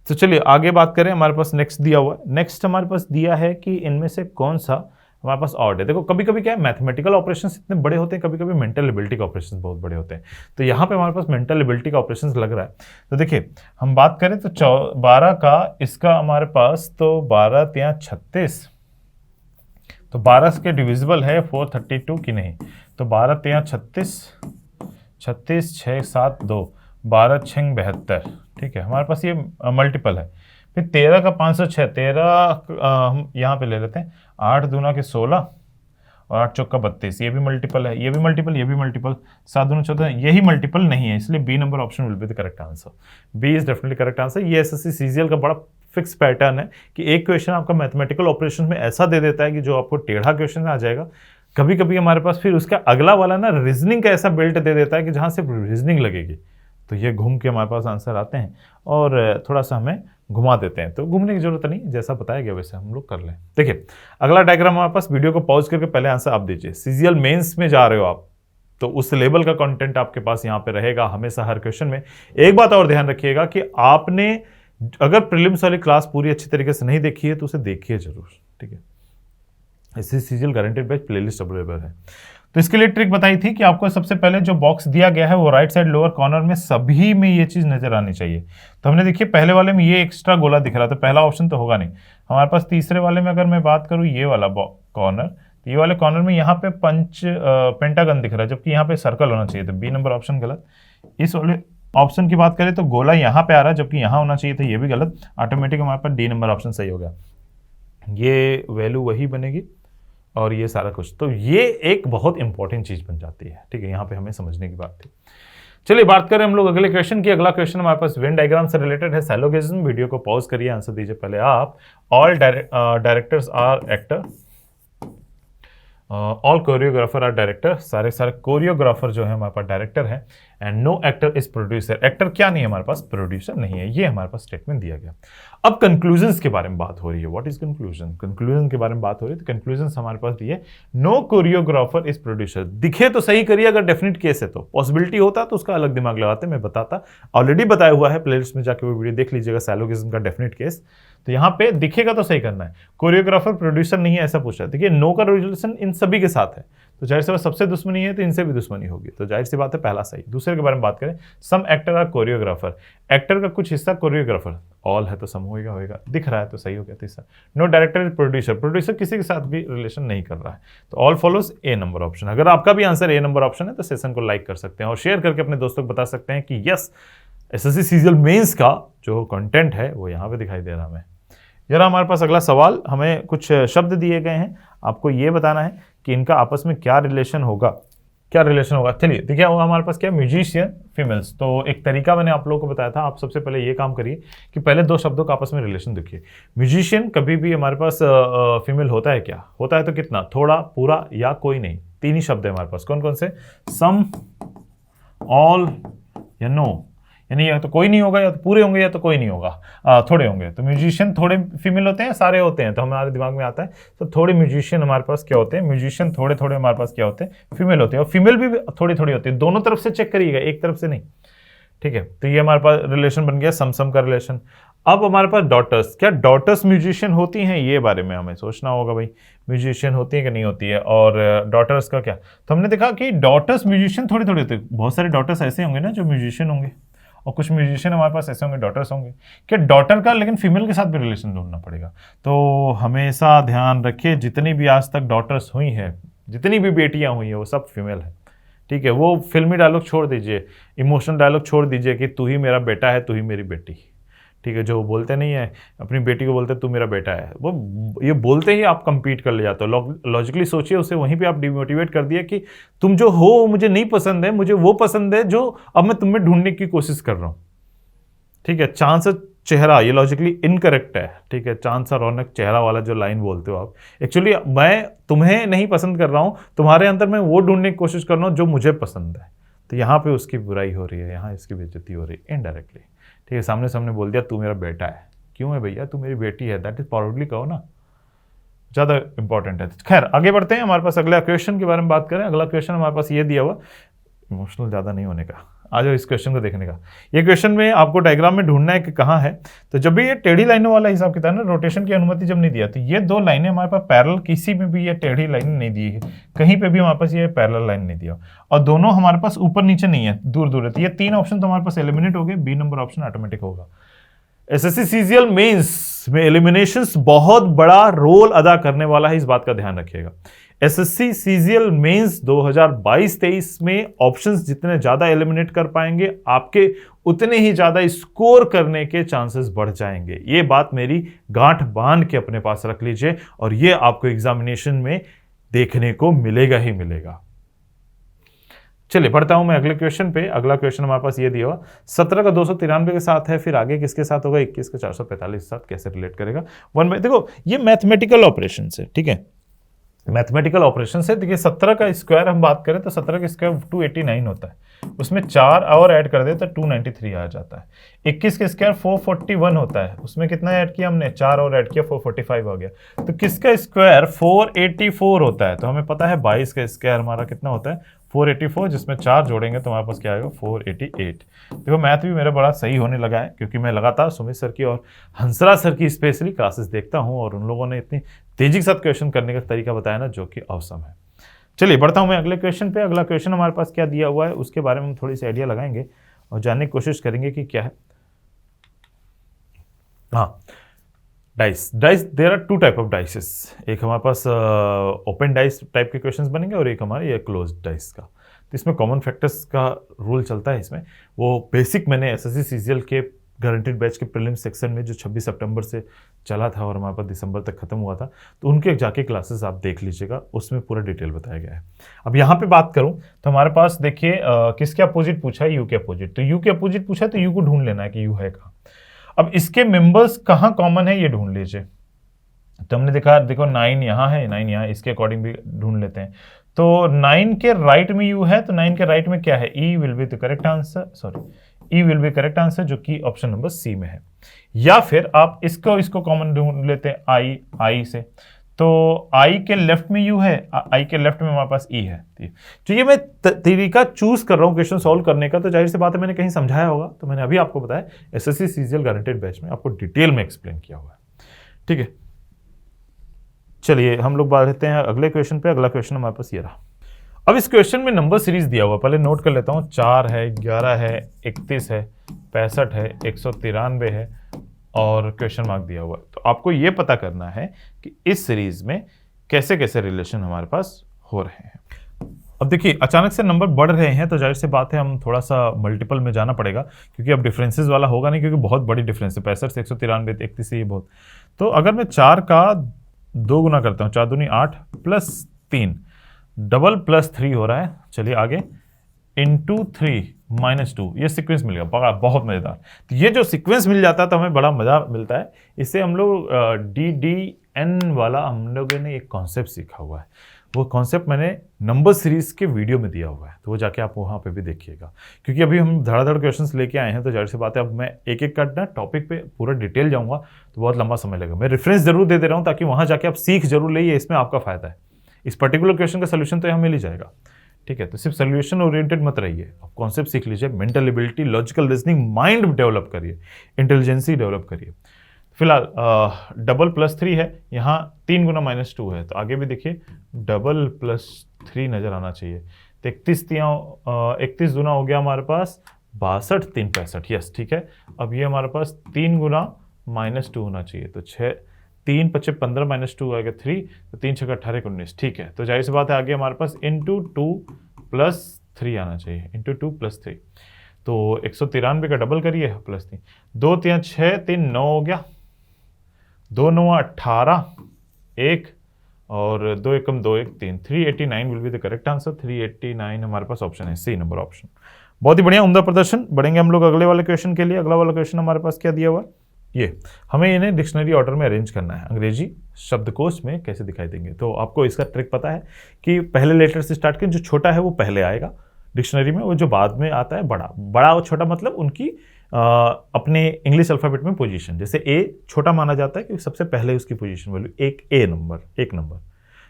B: तो चलिए आगे बात करें। हमारे पास नेक्स्ट दिया हुआ है। नेक्स्ट हमारे पास दिया है कि इनमें से कौन सा हमारे पास ऑड है। देखो कभी कभी क्या है, मैथमेटिकल ऑपरेशंस इतने बड़े होते हैं, कभी कभी मेंटल एबिलिटी के ऑपरेशंस बहुत बड़े होते हैं। तो यहाँ पे हमारे पास मेंटल एबिलिटी का ऑपरेशंस लग रहा है। तो देखिए हम बात करें तो 12 का इसका हमारे पास तो 12 3 36, तो 12 के डिविजिबल है 432 की नहीं। तो 12 3 36, 36 6 7 2, 12 छंग 72, ठीक है, हमारे पास ये मल्टीपल है। फिर 13 का 506, 13 हम यहाँ पे ले लेते हैं, 8 दूना के 16 और 8 चौका 32, ये भी मल्टीपल है, ये भी मल्टीपल, ये भी मल्टीपल, 7 दूना 14, यही मल्टीपल नहीं है, इसलिए B number option will be the correct answer. B is definitely correct answer. ये एसएससी सीजीएल का बड़ा फिक्स पैटर्न है कि एक क्वेश्चन आपका मैथमेटिकल ऑपरेशन में ऐसा दे देता है कि जो आपको टेढ़ा क्वेश्चन आ जाएगा। कभी कभी हमारे पास फिर उसका अगला वाला ना रीजनिंग का ऐसा बेल्ट दे देता है कि जहां सिर्फ रीजनिंग लगेगी, तो ये घूम के हमारे पास आंसर आते हैं और थोड़ा सा हमें घुमा देते हैं। तो घूमने की जरूरत नहीं, जैसा बताया गया वैसे हम लोग कर लें। देखिए अगला डायग्राम हमारे पास, वीडियो को पॉज करके पहले आंसर आप दीजिए। सीजीएल मेंस में जा रहे हो आप, तो उस लेवल का कंटेंट आपके पास यहाँ पे रहेगा हमेशा हर क्वेश्चन में। एक बात और ध्यान रखिएगा कि आपने अगर प्रीलिम्स वाली क्लास पूरी अच्छी तरीके से नहीं देखी है तो उसे देखिए जरूर, ठीक है। इससे CGL guaranteed batch playlist available है। तो इसके लिए ट्रिक बताई थी कि आपको सबसे पहले जो बॉक्स दिया गया है वो राइट साइड लोअर कॉर्नर में सभी में ये चीज नजर आनी चाहिए। तो हमने देखिए पहले वाले में ये एक्स्ट्रा गोला दिख रहा था, पहला ऑप्शन तो होगा नहीं हमारे पास। तीसरे वाले में अगर मैं बात करूं ये वाला कॉर्नर, तो ये वाले कॉर्नर में यहाँ पे पेंटागन दिख रहा है, जबकि यहाँ पे सर्कल होना चाहिए था, बी नंबर ऑप्शन गलत। इस वाले ऑप्शन की बात करें तो गोला यहाँ पे आ रहा है जबकि यहाँ होना चाहिए था, ये भी गलत। ऑटोमेटिक हमारे पास डी नंबर ऑप्शन सही हो गया, ये वैल्यू वही बनेगी और ये सारा कुछ। तो ये एक बहुत इंपॉर्टेंट चीज बन जाती है, ठीक है, यहाँ पे हमें समझने की बात थी। चलिए बात करें हम लोग अगले क्वेश्चन की। अगला क्वेश्चन हमारे पास वेन डायग्राम से रिलेटेड है, सैलोगेज्म। वीडियो को पॉज करिए, आंसर दीजिए पहले आप। All directors are actor, all choreographer are director, सारे कोरियोग्राफर जो है हमारे पास डायरेक्टर है। And no actor is producer, actor क्या नहीं है हमारे पास, प्रोड्यूसर नहीं है, ये हमारे पास स्टेटमेंट दिया गया। अब कंक्लूजन्स के बारे में बात हो रही है। व्हाट इज कंक्लूजन, कंक्लूजन के बारे में बात हो रही है। तो कंक्लूजन्स हमारे पास दिए, नो कोरियोग्राफर इज प्रोड्यूसर। दिखे तो सही करिए, अगर डेफिनेट केस है तो, पॉसिबिलिटी होता तो उसका अलग दिमाग लगाते, मैं बताता, ऑलरेडी बताया हुआ है, प्लेलिस्ट में जाके वो वीडियो देख लीजिएगा, सैलोगिज्म का डेफिनेट केस। तो यहाँ पे दिखेगा तो सही करना है, कोरियोग्राफर प्रोड्यूसर नहीं है ऐसा पूछा। देखिए नो का रिलेशन इन सभी के साथ है, तो जाहिर सी बात सबसे दुश्मनी है तो इनसे भी दुश्मनी होगी, तो जाहिर सी बात है पहला सही। दूसरे के बारे में बात करें, सम एक्टर आर कोरियोग्राफर, एक्टर का कुछ हिस्सा कोरियोग्राफर, ऑल है तो सम होगा, दिख रहा है तो सही हो गया तीसरा। No director is producer, producer किसी के साथ भी रिलेशन नहीं कर रहा है, तो ऑल फॉलोज ए नंबर ऑप्शन। अगर आपका भी आंसर ए नंबर ऑप्शन है तो सेशन को लाइक कर सकते हैं और शेयर करके अपने दोस्तों को बता सकते हैं कि यस एसएससी सीजीएल मेंस का जो कंटेंट है वो यहाँ पे दिखाई दे रहा है हमें। जरा हमारे पास अगला सवाल, हमें कुछ शब्द दिए गए हैं, आपको ये बताना है कि इनका आपस में क्या रिलेशन होगा, क्या रिलेशन होगा। चलिए देखिए हमारे पास क्या, म्यूजिशियन फीमेल्स। तो एक तरीका मैंने आप लोगों को बताया था, आप सबसे पहले ये काम करिए कि पहले दो शब्दों का आपस में रिलेशन देखिए। म्यूजिशियन कभी भी हमारे पास फीमेल होता है क्या, होता है तो कितना, थोड़ा, पूरा या कोई नहीं, तीन ही शब्द है हमारे पास। कौन कौन से, सम, ऑल या नो, यानी या तो कोई नहीं होगा या तो पूरे होंगे या तो कोई नहीं होगा, थोड़े होंगे। तो म्यूजिशियन थोड़े फीमेल होते हैं, सारे होते हैं, तो हमारे दिमाग में आता है तो थोड़े म्यूजिशियन हमारे पास क्या होते हैं, म्यूजिशियन थोड़े थोड़े हमारे पास क्या होते हैं, फीमेल होते हैं। और फीमेल भी थोड़ी थोड़ी होती है, दोनों तरफ से चेक करिएगा, एक तरफ से नहीं, ठीक है। तो ये हमारे पास रिलेशन बन गया सम का रिलेशन। अब हमारे पास डॉटर्स, क्या डॉटर्स म्यूजिशियन होती हैं, ये बारे में हमें सोचना होगा भाई, म्यूजिशियन होती है कि नहीं होती है। और डॉटर्स का क्या, तो हमने देखा कि डॉटर्स म्यूजिशियन थोड़ी थोड़ी होती है, बहुत सारे डॉटर्स ऐसे होंगे ना जो म्यूजिशियन होंगे और कुछ म्यूजिशियन हमारे पास ऐसे होंगे डॉटर्स होंगे। क्या डॉटर का लेकिन फीमेल के साथ भी रिलेशन ढूंढना पड़ेगा। तो हमेशा ध्यान रखिए जितनी भी आज तक डॉटर्स हुई हैं, जितनी भी बेटियां हुई हैं वो सब फीमेल है, ठीक है। वो फिल्मी डायलॉग छोड़ दीजिए, इमोशनल डायलॉग छोड़ दीजिए कि तू ही मेरा बेटा है, तू ही मेरी बेटी, ठीक है। जो बोलते नहीं है अपनी बेटी को बोलते तू मेरा बेटा है, वो ये बोलते ही आप कंपीट कर ले जाते हो। लॉजिकली सोचिए, उसे वहीं पे आप डिमोटिवेट कर दिया कि तुम जो हो मुझे नहीं पसंद है, मुझे वो पसंद है जो अब मैं तुम्हें ढूंढने की कोशिश कर रहा हूं, ठीक है। चांद सा चेहरा, ये लॉजिकली इनकरेक्ट है, ठीक है। चांद सा रौनक चेहरा वाला जो लाइन बोलते हो आप, एक्चुअली मैं तुम्हें नहीं पसंद कर रहा हूं, तुम्हारे अंदर मैं वो ढूंढने की कोशिश कर रहा हूं जो मुझे पसंद है। तो यहाँ पे उसकी बुराई हो रही है, यहाँ इसकी बेइज्जती हो रही है इनडायरेक्टली, ठीक है। सामने सामने बोल दिया तू मेरा बेटा है, क्यों है भैया, तू मेरी बेटी है, दैट इज प्राउडली कहो ना, ज़्यादा इंपॉर्टेंट है। खैर आगे बढ़ते हैं, हमारे पास अगला क्वेश्चन के बारे में बात करें। अगला क्वेश्चन हमारे पास ये दिया हुआ, इमोशनल ज़्यादा नहीं होने का, आ जाओ इस क्वेश्चन को देखने का। ये क्वेश्चन में आपको डायग्राम में ढूंढना है कि कहाँ है। तो जब भी ये टेढ़ी लाइनों वाला हिसाब किताब ना, रोटेशन की अनुमति जब नहीं दिया, तो ये दो लाइनें हमारे पास पैरेलल, किसी में भी ये टेढ़ी लाइन नहीं दी है, कहीं पे भी हमारे पास ये पैरेलल लाइन नहीं दिया, और दोनों हमारे पास ऊपर नीचे नहीं है, दूर दूर है। तो ये तीन ऑप्शन तो हमारे पास एलिमिनेट हो गए, बी नंबर ऑप्शन ऑटोमेटिक होगा। एसएससी सीजीएल मेंस में एलिमिनेशंस बहुत बड़ा रोल अदा करने वाला है, इस बात का ध्यान रखिएगा। एसएससी सीजीएल मेंस 2022-23 में ऑप्शंस जितने ज्यादा एलिमिनेट कर पाएंगे, आपके उतने ही ज्यादा स्कोर करने के चांसेस बढ़ जाएंगे। ये बात मेरी गांठ बांध के अपने पास रख लीजिए और ये आपको एग्जामिनेशन में देखने को मिलेगा ही मिलेगा। चलिए बढ़ता हूं मैं अगले क्वेश्चन पे। अगला क्वेश्चन हमारे पास ये दिया हुआ 17 का 293 के साथ है, फिर आगे किसके साथ होगा, 21 का 445 के साथ कैसे रिलेट करेगा। देखो ये मैथमेटिकल ऑपरेशन है, ठीक है, मैथमेटिकल ऑपरेशन से। देखिए 17 का स्क्वायर हम बात करें तो 17 का स्क्वायर 289 होता है, उसमें 4 और ऐड कर दे तो 293 आ जाता है। 21 का स्क्वायर 441 होता है, उसमें कितना ऐड किया हमने, 4 और ऐड किया 445 हो गया। तो किसका स्क्वायर 484 होता है, तो हमें पता है 22 का स्क्वायर हमारा कितना होता है 484, जिसमें 4 जोड़ेंगे तो हमारे पास क्या आएगा 488। देखो मैथ भी मेरा बड़ा सही होने लगा है क्योंकि मैं लगातार सुमित सर की और हंसराज सर की स्पेशली क्लासेस देखता हूं और उन लोगों ने इतनी तेजी के साथ क्वेश्चन करने का तरीका बताया ना, जो कि औसम है। चलिए बढ़ता हूं मैं अगले क्वेश्चन पे। अगला क्वेश्चन हमारे पास क्या दिया हुआ है उसके बारे में हम थोड़ी सी आइडिया लगाएंगे और जानने की कोशिश करेंगे कि क्या है। हाँ, dice there are 2 type of dices. एक हमारे पास ओपन डाइस टाइप के क्वेश्चंस बनेंगे और एक हमारे ये क्लोज डाइस का। तो इसमें कॉमन फैक्टर्स का रूल चलता है। इसमें वो बेसिक मैंने एसएससी सीजीएल के गारंटेड बैच के प्रीलिम्स सेक्शन में जो 26 सितंबर से चला था और हमारे पास दिसंबर तक खत्म हुआ था, तो उनके जाके क्लासेस आप देख लीजिएगा, उसमें पूरा डिटेल बताया गया है। अब यहाँ पे बात करूं तो हमारे पास देखिए किसके अपोजिट पूछा है, यू के अपोजिट। तो यू के अपोजिट पूछा है तो यू को ढूंढ लेना है कि यू है कहाँ। अब इसके मेंबर्स कहाँ कॉमन है ये ढूंढ लीजिए। तो हमने देखा, देखो 9 यहाँ है, 9 यहाँ, इसके अकॉर्डिंग भी ढूंढ लेते हैं। तो 9 के राइट में यू है, तो 9 के राइट में क्या है, E will be the correct answer, sorry E will be correct answer, जो कि ऑप्शन नंबर सी में है। या फिर आप इसको कॉमन ढूंढ लेते हैं आई से। तो आई के लेफ्ट में यू है, आई के लेफ्ट में हमारे पास ई है। तो ये मैं तरीका चूज कर रहा हूं क्वेश्चन सॉल्व करने का, तो जाहिर सी बात है मैंने कहीं समझाया होगा, तो मैंने अभी आपको बताया एसएससी सीजीएल गारंटेड बैच में आपको डिटेल में एक्सप्लेन किया हुआ है, ठीक है। चलिए हम लोग बढ़ते हैं अगले क्वेश्चन पे। अगला क्वेश्चन हमारे पास ये रहा। अब इस क्वेश्चन में नंबर सीरीज दिया हुआ, पहले नोट कर लेता हूँ। 4 है, 11 है, 31 है, 65 है, 193 है और क्वेश्चन मार्क दिया हुआ है। तो आपको ये पता करना है कि इस सीरीज में कैसे कैसे रिलेशन हमारे पास हो रहे हैं। अब देखिए अचानक से नंबर बढ़ रहे हैं तो जाहिर सी बात है हम थोड़ा सा मल्टीपल में जाना पड़ेगा, क्योंकि अब डिफरेंसेस वाला होगा नहीं, क्योंकि बहुत बड़ी डिफरेंस है, 65 से 193, 31 से ये बहुत। तो अगर मैं 4 का 2 गुना करता हूँ, 4 दूनी 8 प्लस 3 डबल प्लस 3 हो रहा है। चलिए आगे, इंटू 3 माइनस 2, ये सीक्वेंस मिल गया, बहुत मजेदार। तो ये जो सीक्वेंस मिल जाता है तो हमें बड़ा मजा मिलता है। इससे हम लोग DDN वाला हम लोगों ने एक कॉन्सेप्ट सीखा हुआ है, वो कॉन्सेप्ट मैंने नंबर सीरीज के वीडियो में दिया हुआ है, तो वो जाके आप वहाँ पे भी देखिएगा। क्योंकि अभी हम धड़ाधड़ क्वेश्चंस लेके आए हैं, तो जाहिर सी बात है अब मैं एक एक का ना टॉपिक पे पूरा डिटेल जाऊंगा तो बहुत लंबा समय लगेगा। मैं रेफरेंस जरूर दे रहा हूँ ताकि वहाँ जाके आप सीख जरूर लीजिए, इसमें आपका फायदा है। इस पर्टिकुलर क्वेश्चन का सोल्यूशन तो यहाँ मिल ही जाएगा, ठीक है। तो सिर्फ सोल्यूशन ओरिएंटेड मत रहिए, आप कॉन्सेप्ट सीख लीजिए, mental ability, logical reasoning, mind develop करिए, इंटेलिजेंसी डेवलप करिए। फिलहाल डबल प्लस 3 है, यहाँ 3 गुना माइनस 2 है, तो आगे भी देखिए डबल प्लस 3 नजर आना चाहिए। तो 31 दूना हो गया हमारे पास 62, 3 65, यस ठीक है। अब ये हमारे पास 3 गुना माइनस 2 होना चाहिए, तो 3 5 15 माइनस 2 आएगा 3, तो 3 6 18 19, ठीक है। तो जाहिर सी बात है आगे हमारे पास इंटू 2 प्लस 3 आना चाहिए, इंटू 2 प्लस 3। तो 193 का डबल करिए प्लस 3, 2 3 6 3 9 हो गया, 2 9 18, 1 और 2 1 2 1 3, 389 will be the correct answer. 389 हमारे पास ऑप्शन है, सी नंबर ऑप्शन। बहुत ही बढ़िया, उम्दा प्रदर्शन। बढ़ेंगे हम लोग अगले वाले क्वेश्चन के लिए। अगला वाला क्वेश्चन हमारे पास क्या दिया हुआ, ये हमें इन्हें डिक्शनरी ऑर्डर में अरेंज करना है, अंग्रेजी शब्दकोश में कैसे दिखाई देंगे। तो आपको इसका ट्रिक पता है कि पहले लेटर से स्टार्ट करें, जो छोटा है वो पहले आएगा डिक्शनरी में, वो जो बाद में आता है बड़ा और छोटा मतलब उनकी अपने इंग्लिश अल्फाबेट में पोजीशन। जैसे ए छोटा माना जाता है क्योंकि सबसे पहले उसकी पोजीशन वैल्यू एक नंबर,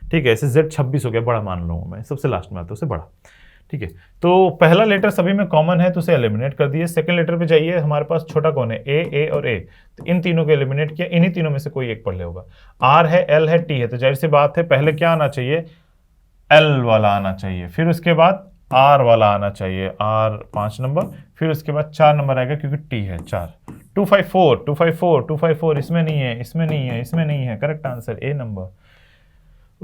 B: ठीक है। ऐसे Z 26 हो गया, बड़ा मान लूँगा मैं, सबसे लास्ट में आता है उससे बड़ा, ठीक है। तो पहला लेटर सभी में कॉमन है तो उसे एलिमिनेट कर दिए। सेकंड लेटर पे जाइए, हमारे पास छोटा कौन है, ए और ए, तो इन तीनों को एलिमिनेट किया, इन्हीं तीनों में से कोई एक पढ़ ले होगा। आर है, एल है, टी है, तो जाहिर सी बात है पहले क्या आना चाहिए, एल वाला आना चाहिए, फिर उसके बाद आर वाला आना चाहिए, आर 5 नंबर, फिर उसके बाद 4 नंबर आएगा क्योंकि टी है 4। 254 इसमें नहीं है, करेक्ट आंसर ए नंबर।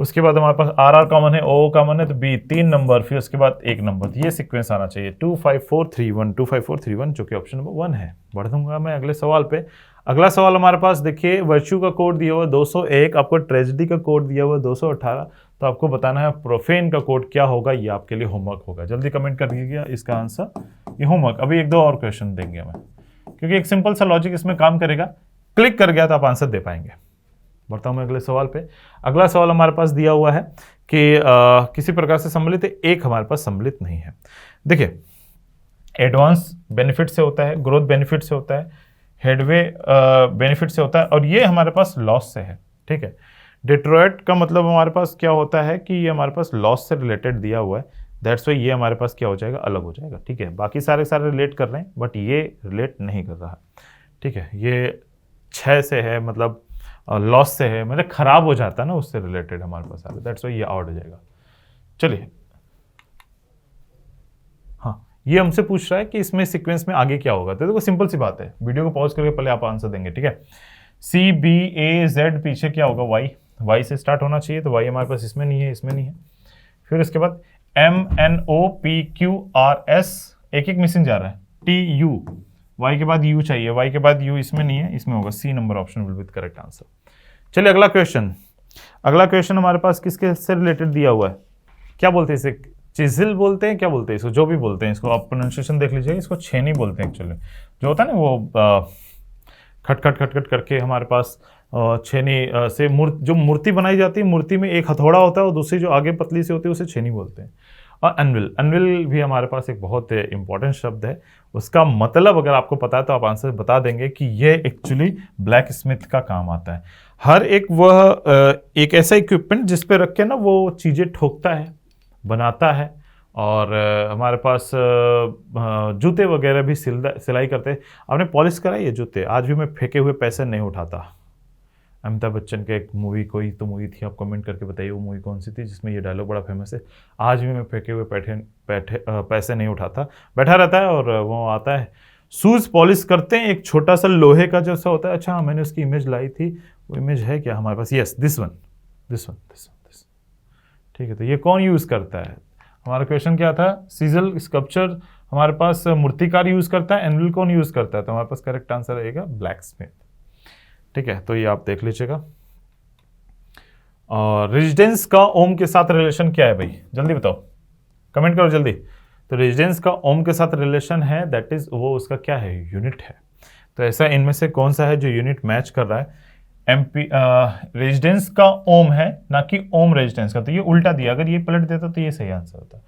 B: उसके बाद हमारे पास आर आर कॉमन है, ओ कॉमन है, तो बी 3 नंबर, फिर उसके बाद 1 नंबर। तो ये सीक्वेंस आना चाहिए 2 5 4 3 1 2 5 4 3 1, जो कि ऑप्शन नंबर 1 है। बढ़ दूंगा मैं अगले सवाल पे। अगला सवाल हमारे पास देखिए, वर्च्यू का कोड दिया हुआ 201, आपको ट्रेजेडी का कोड दिया हुआ 218, तो आपको बताना है प्रोफेन का कोड क्या होगा। ये आपके लिए होमवर्क होगा, जल्दी कमेंट कर दीजिएगा इसका आंसर, ये होमवर्क। अभी 1-2 और क्वेश्चन देंगे हमें, क्योंकि एक सिंपल सा लॉजिक इसमें काम करेगा, क्लिक कर गया तो आप आंसर दे पाएंगे। बढ़ता हूं मैं अगले सवाल पे। अगला सवाल हमारे पास दिया हुआ है कि किसी प्रकार से सम्मिलित है, एक हमारे पास सम्मिलित नहीं है। देखिए, एडवांस बेनिफिट से होता है, ग्रोथ बेनिफिट से होता है, हेडवे बेनिफिट से होता है, और ये हमारे पास लॉस से है। ठीक है, डिट्रॉइट का मतलब हमारे पास क्या होता है कि ये हमारे पास लॉस से रिलेटेड दिया हुआ है, दैट्स वाई ये हमारे पास क्या हो जाएगा, अलग हो जाएगा। ठीक है, बाकी सारे रिलेट कर रहे हैं, बट ये रिलेट नहीं कर रहा। ठीक है, ये 6 से है, मतलब लॉस से है, मतलब खराब हो जाता है ना, उससे रिलेटेड हमारे पास आ रहा है, दैट्स वाई ये आउट हो जाएगा। चलिए, हाँ, ये हमसे पूछ रहा है कि इसमें सीक्वेंस में आगे क्या होगा। तो देखो सिंपल सी बात है, वीडियो को पॉज करके पहले आप आंसर देंगे। ठीक है, सी बी ए जेड, पीछे क्या होगा, वाई से स्टार्ट होना चाहिए, तो वाई हमारे पास इसमें नहीं है, इसमें नहीं है। फिर उसके बाद M N O P Q R S, एक मिसिंग जा रहा है, टी यू, वाई के बाद यू चाहिए, वाई के बाद यू इसमें नहीं है, इसमें होगा C number option will be the correct answer. चलिए अगला क्वेश्चन। अगला क्वेश्चन हमारे पास किसके से रिलेटेड दिया हुआ है, क्या बोलते हैं इसे, चिजिल बोलते हैं, क्या बोलते हैं इसको, जो भी बोलते हैं इसको, आप प्रोनाउंसिएशन देख लीजिए, इसको छेनी बोलते हैं एक्चुअली। जो होता है ना वो खट करके हमारे पास छेनी से जो मूर्ति बनाई जाती है, मूर्ति में एक हथौड़ा होता है और दूसरी जो आगे पतली से होती है उसे छेनी बोलते हैं। और अनविल भी हमारे पास एक बहुत इंपॉर्टेंट शब्द है, उसका मतलब अगर आपको पता है तो आप आंसर बता देंगे कि ये एक्चुअली ब्लैक स्मिथ का काम आता है। हर एक वह एक ऐसा इक्विपमेंट जिस पे रख के ना वो चीज़ें ठोकता है, बनाता है, और हमारे पास जूते वगैरह भी सिलाई करते हैं। आपने पॉलिश कराई है जूते? आज भी मैं फेंके हुए पैसे नहीं उठाता। अमिताभ बच्चन के एक मूवी, कोई तो मूवी थी, आप कमेंट करके बताइए वो मूवी कौन सी थी जिसमें ये डायलॉग बड़ा फेमस है, आज भी मैं फेंके हुए पैसे नहीं उठाता। बैठा रहता है और वो आता है, शूज़ पॉलिश करते हैं, एक छोटा सा लोहे का जैसा होता है। अच्छा, मैंने उसकी इमेज लाई थी, वो इमेज है क्या हमारे पास? Yes, this one. ठीक है, तो ये कौन यूज़ करता है? हमारा क्वेश्चन क्या था, सीजल स्कल्पचर हमारे पास मूर्तिकार यूज़ करता है, एनविल कौन यूज़ करता है? तो हमारे पास करेक्ट आंसर रहेगा ब्लैक स्मिथ। ठीक है, तो ये आप देख लीजिएगा। और रेजिडेंस का ओम के साथ रिलेशन क्या है भाई, जल्दी बताओ, कमेंट करो जल्दी। तो रेजिडेंस का ओम के साथ रिलेशन है, दैट इज वो उसका क्या है, यूनिट है। तो ऐसा इनमें से कौन सा है जो यूनिट मैच कर रहा है? एमपी रेजिडेंस का ओम है, ना कि ओम रेजिडेंस का। तो ये उल्टा दिया, अगर ये पलट देता तो ये सही आंसर होता।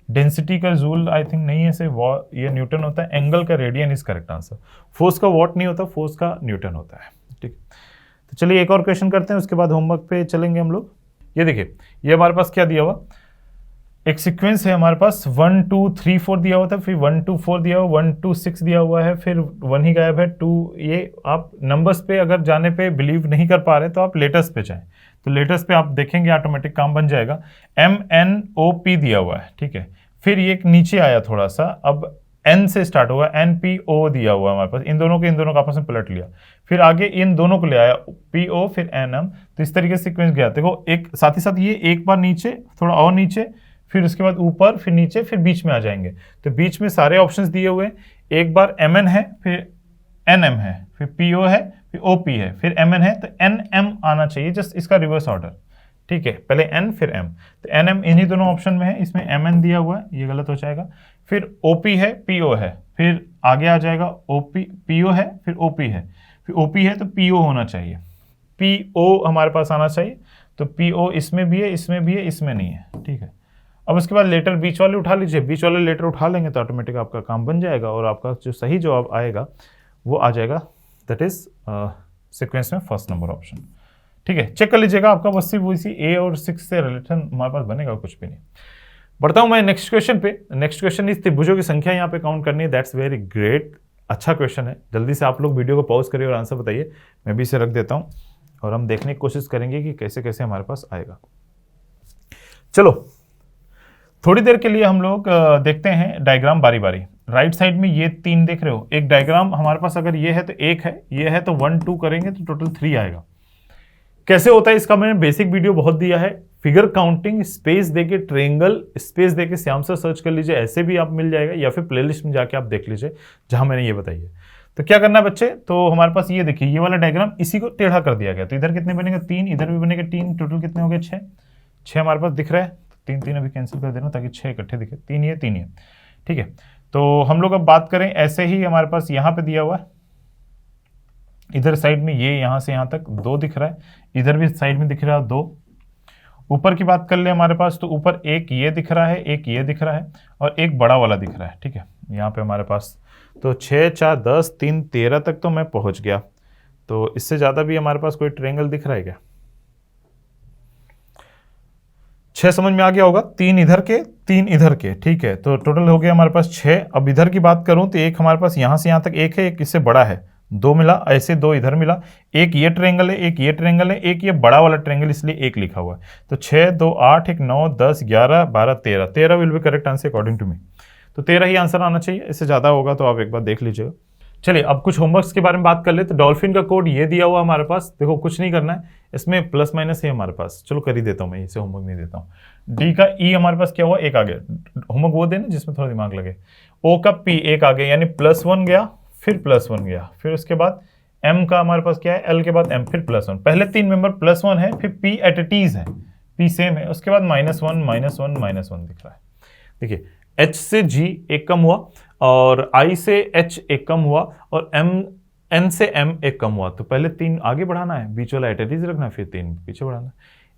B: डेंसिटी का जूल आई थिंक नहीं है, से ये न्यूटन होता है। एंगल का radian is correct answer. Force का वॉट नहीं होता, फोर्स का न्यूटन होता है। ठीक, तो चलिए एक और क्वेश्चन करते हैं, उसके बाद होमवर्क पे चलेंगे हम लोग। ये देखिए, ये हमारे पास क्या दिया हुआ, एक सीक्वेंस है हमारे पास 1 2 3 4 दिया हुआ था, फिर 1 2 4 दिया हुआ, 1 2 6 दिया हुआ है, फिर 1 ही गायब है, 2। ये आप नंबर्स पे अगर जाने पे बिलीव नहीं कर पा रहे तो आप लेटर्स पे जाएं, तो लेटर्स पे आप देखेंगे ऑटोमेटिक काम बन जाएगा। MNOP दिया हुआ है, ठीक है। फिर ये नीचे आया थोड़ा सा, अब N से स्टार्ट होगा, NPO दिया हुआ है हमारे पास, इन दोनों को आपस में पलट लिया, फिर आगे इन दोनों को ले आया PO, फिर NM। तो इस तरीके से सीक्वेंस गया। देखो एक साथ ही साथ ये एक बार नीचे, थोड़ा और नीचे, फिर उसके बाद ऊपर, फिर नीचे, फिर बीच में आ जाएंगे। तो बीच में सारे ऑप्शंस दिए हुए, एक बार MN है, फिर NM है, फिर PO है, फिर OP है, फिर MN है, तो NM आना चाहिए, जस्ट इसका रिवर्स ऑर्डर। ठीक है, पहले N फिर M, तो NM इन्हीं दोनों ऑप्शन में है, इसमें MN दिया हुआ है, ये गलत हो जाएगा। फिर OP है, PO है, फिर आगे आ जाएगा OP, PO है, फिर OP है, फिर OP है, तो PO होना चाहिए, PO हमारे पास आना चाहिए। तो PO इसमें भी है, इसमें भी है, इसमें नहीं है। ठीक है, अब उसके बाद लेटर बीच वाले उठा लीजिए, बीच वाले लेटर उठा लेंगे तो ऑटोमेटिक आपका काम बन जाएगा और आपका जो सही जवाब आएगा वो आ जाएगा, दैट इज सीक्वेंस में फर्स्ट नंबर ऑप्शन। ठीक है, चेक कर लीजिएगा, आपका बस सिर्फ वैसी A और 6 से रिलेशन हमारे पास बनेगा, कुछ भी नहीं। बढ़ता हूं मैं नेक्स्ट क्वेश्चन पे। नेक्स्ट क्वेश्चन इस त्रिभुजों की संख्या यहाँ पे काउंट करनी है, दैट्स वेरी ग्रेट, अच्छा क्वेश्चन है। जल्दी से आप लोग वीडियो को पॉज करिए और आंसर बताइए, मैं भी इसे रख देता हूँ और हम देखने की कोशिश करेंगे कि कैसे कैसे हमारे पास आएगा। चलो थोड़ी देर के लिए हम लोग देखते हैं डायग्राम बारी बारी। राइट साइड में ये 3 देख रहे हो, एक डायग्राम हमारे पास अगर ये है तो 1 है, ये है तो 1 2 करेंगे तो टोटल 3 आएगा। कैसे होता है इसका मैंने बेसिक वीडियो बहुत दिया है। फिगर काउंटिंग स्पेस देके, ट्रेंगल स्पेस देके श्याम सर सर्च कर लीजिए, ऐसे भी आप मिल जाएगा, या फिर प्लेलिस्ट में जाके आप देख लीजिए जहां मैंने ये बताई है। तो क्या करना है बच्चे, तो हमारे पास ये देखिए ये वाला डायग्राम, इसी को टेढ़ा कर दिया गया। तो इधर कितने बनेगा 3, इधर भी बनेगा 3, टोटल कितने हो गए 6 हमारे पास दिख रहा है। 3 अभी कैंसिल कर देना ताकि 6 इकट्ठे दिखे, 3 ये 3 ये, ठीक है। तो हम लोग अब बात करें, ऐसे ही हमारे पास यहाँ पे दिया हुआ है, इधर साइड में ये यहाँ से यहाँ तक 2 दिख रहा है, इधर भी साइड में दिख रहा है 2। ऊपर की बात कर ले हमारे पास, तो ऊपर एक ये दिख रहा है, एक ये दिख रहा है, और एक बड़ा वाला दिख रहा है, ठीक है। यहाँ पे हमारे पास तो 6, 4, 10, 3, 13 तक तो मैं पहुंच गया। तो इससे ज्यादा भी हमारे पास कोई ट्रायंगल दिख रहा है क्या? 6 समझ में आ गया होगा, 3 इधर के 3 इधर के, ठीक है। तो टोटल हो गया हमारे पास 6। अब इधर की बात करूं तो एक हमारे पास यहां से यहां तक एक है, एक इससे बड़ा है, 2 मिला, ऐसे 2 इधर मिला, एक ये ट्रायंगल है, एक ये ट्रायंगल है, एक ये बड़ा वाला ट्रायंगल, इसलिए 1 लिखा हुआ है। तो 6, 2, 8, 1, 9, 10, 11, 12, 13 will be correct answer according to me. तो 13 ही आंसर आना चाहिए, इससे ज्यादा होगा तो आप एक बार देख लीजिएगा। चलिए अब कुछ होमवर्क्स के बारे में बात कर ले। तो डॉल्फिन का कोड ये दिया हुआ हमारे पास, देखो कुछ नहीं करना है, इसमें प्लस माइनस है हमारे पास, चलो कर ही देता हूँ मैं, इसे होमवर्क नहीं देता हूँ। डी का ई हमारे पास क्या हुआ, 1 आ गया, होमवर्क वो देना जिसमें थोड़ा दिमाग लगे। ओ का पी 1 आ गया, यानी +1 गया, फिर +1 गया, फिर उसके बाद एम का हमारे पास क्या है, एल के बाद एम, फिर +1। पहले 3 मेंबर +1 है, फिर पी एट इट इज है, पी सेम है, उसके बाद -1 -1 -1 दिख रहा है। देखिए H से G 1 कम हुआ, और I से H 1 कम हुआ, और N से M 1 कम हुआ। तो पहले 3 आगे बढ़ाना है, बीच वाला एट इट इज रखना है, फिर 3 पीछे बढ़ाना है।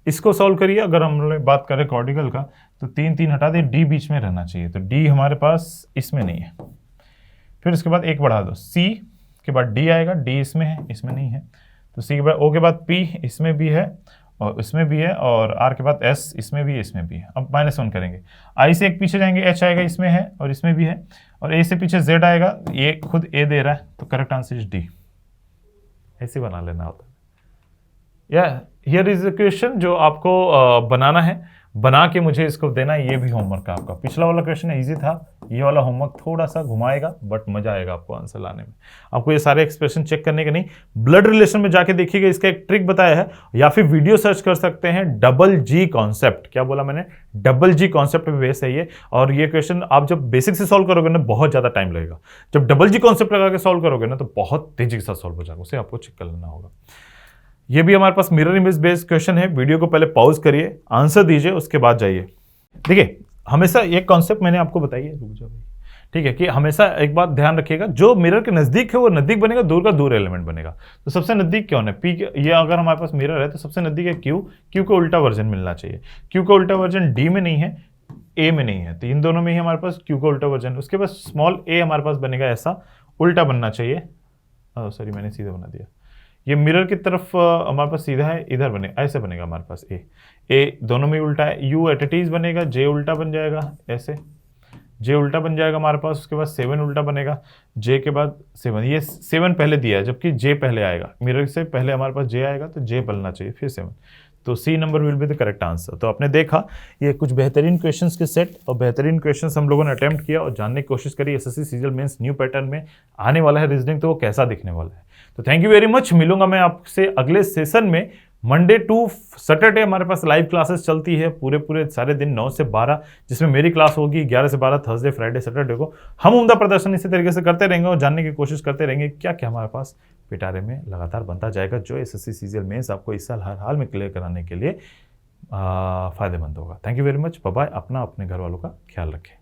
B: इसको सॉल्व करिए। अगर हम लोग बात करें कॉर्डिकल का, तो 3 हटा दे, D बीच में रहना चाहिए, तो D हमारे पास इसमें नहीं है। फिर उसके बाद 1 बढ़ा दो, C के बाद D आएगा, D इसमें है, इसमें नहीं है। तो C के बाद O के बाद P इसमें भी है, और इसमें भी है, और R के बाद S इसमें भी है, इसमें भी है। अब -1 करेंगे, I से 1 पीछे जाएंगे, H आएगा, इसमें है और इसमें भी है, और A से पीछे Z आएगा, ये खुद A दे रहा है, तो करेक्ट आंसर इज D। ऐसे बना लेना होता है। या हियर इज द क्वेश्चन जो आपको बनाना है, बना के मुझे इसको देना है। ये भी होमवर्क है आपका। पिछला वाला क्वेश्चन इजी था, ये वाला होमवर्क थोड़ा सा घुमाएगा, बट मजा आएगा आपको आंसर लाने में। आपको ये सारे एक्सप्रेशन चेक करने के नहीं, ब्लड रिलेशन में जाके देखिएगा, इसका एक ट्रिक बताया है, या फिर वीडियो सर्च कर सकते हैं, डबल जी कॉन्सेप्ट। क्या बोला मैंने, डबल जी कॉन्सेप्ट पे बेस है ये। और ये क्वेश्चन आप जब बेसिक से सॉल्व करोगे ना, बहुत ज्यादा टाइम लगेगा। जब डबल जी कॉन्सेप्ट लगा के सॉल्व करोगे ना, तो बहुत तेजी के साथ सॉल्व हो जाएगा, उसे आपको चेक कर लेना होगा। ये भी हमारे पास मिरर इमेज बेस्ड क्वेश्चन है। वीडियो को पहले पॉज करिए, आंसर दीजिए, उसके बाद जाइए। देखिए हमेशा एक कॉन्सेप्ट मैंने आपको बताई है, रुक जाओ भाई, ठीक है, कि हमेशा एक बात ध्यान रखिएगा, जो मिरर के नजदीक है वो नजदीक बनेगा, दूर का दूर एलिमेंट बनेगा। तो सबसे नजदीक कौन है, पी। ये अगर हमारे पास मिरर है तो सबसे नजदीक है क्यू, क्यू का उल्टा वर्जन मिलना चाहिए। क्यू का उल्टा वर्जन डी में नहीं है, ए में नहीं है, तो इन दोनों में ही हमारे पास क्यू का उल्टा वर्जन। उसके बाद स्मॉल ए हमारे पास बनेगा, ऐसा उल्टा बनना चाहिए। सॉरी मैंने सीधा बना दिया। ये मिरर की तरफ हमारे पास सीधा है, इधर बनेगा, ऐसे बनेगा हमारे पास ए दोनों में उल्टा है। यू एट इट इज बनेगा, जे उल्टा बन जाएगा, ऐसे जे उल्टा बन जाएगा हमारे पास। उसके बाद 7 उल्टा बनेगा, जे के बाद 7, ये 7 पहले दिया है, जबकि जे पहले आएगा, मिरर से पहले हमारे पास जे आएगा, तो जे बनना चाहिए, फिर 7। तो C number will be the correct answer. तो आपने देखा ये कुछ बेहतरीन क्वेश्चंस के सेट और बेहतरीन क्वेश्चंस हम लोगों ने अटेम्प्ट किया और जानने की कोशिश करी SSC CGL mains new pattern में आने वाला है रीजनिंग, तो वो कैसा दिखने वाला है। तो थैंक यू वेरी मच। मिलूंगा मैं आपसे अगले सेशन में। मंडे टू सैटरडे हमारे पास लाइव क्लासेस चलती है पूरे सारे दिन 9 से 12, जिसमें मेरी क्लास होगी 11 से 12 थर्सडे फ्राइडे सैटरडे को। हम उम्दा प्रदर्शन इसी तरीके से करते रहेंगे और जानने की कोशिश करते रहेंगे क्या क्या हमारे पास पिटारे में लगातार बनता जाएगा, जो एसएससी सीजीएल मेंस आपको इस साल हर हाल में क्लियर कराने के लिए फायदेमंद होगा। Thank you very much, bye bye. अपना अपने घर वालों का ख्याल रखें।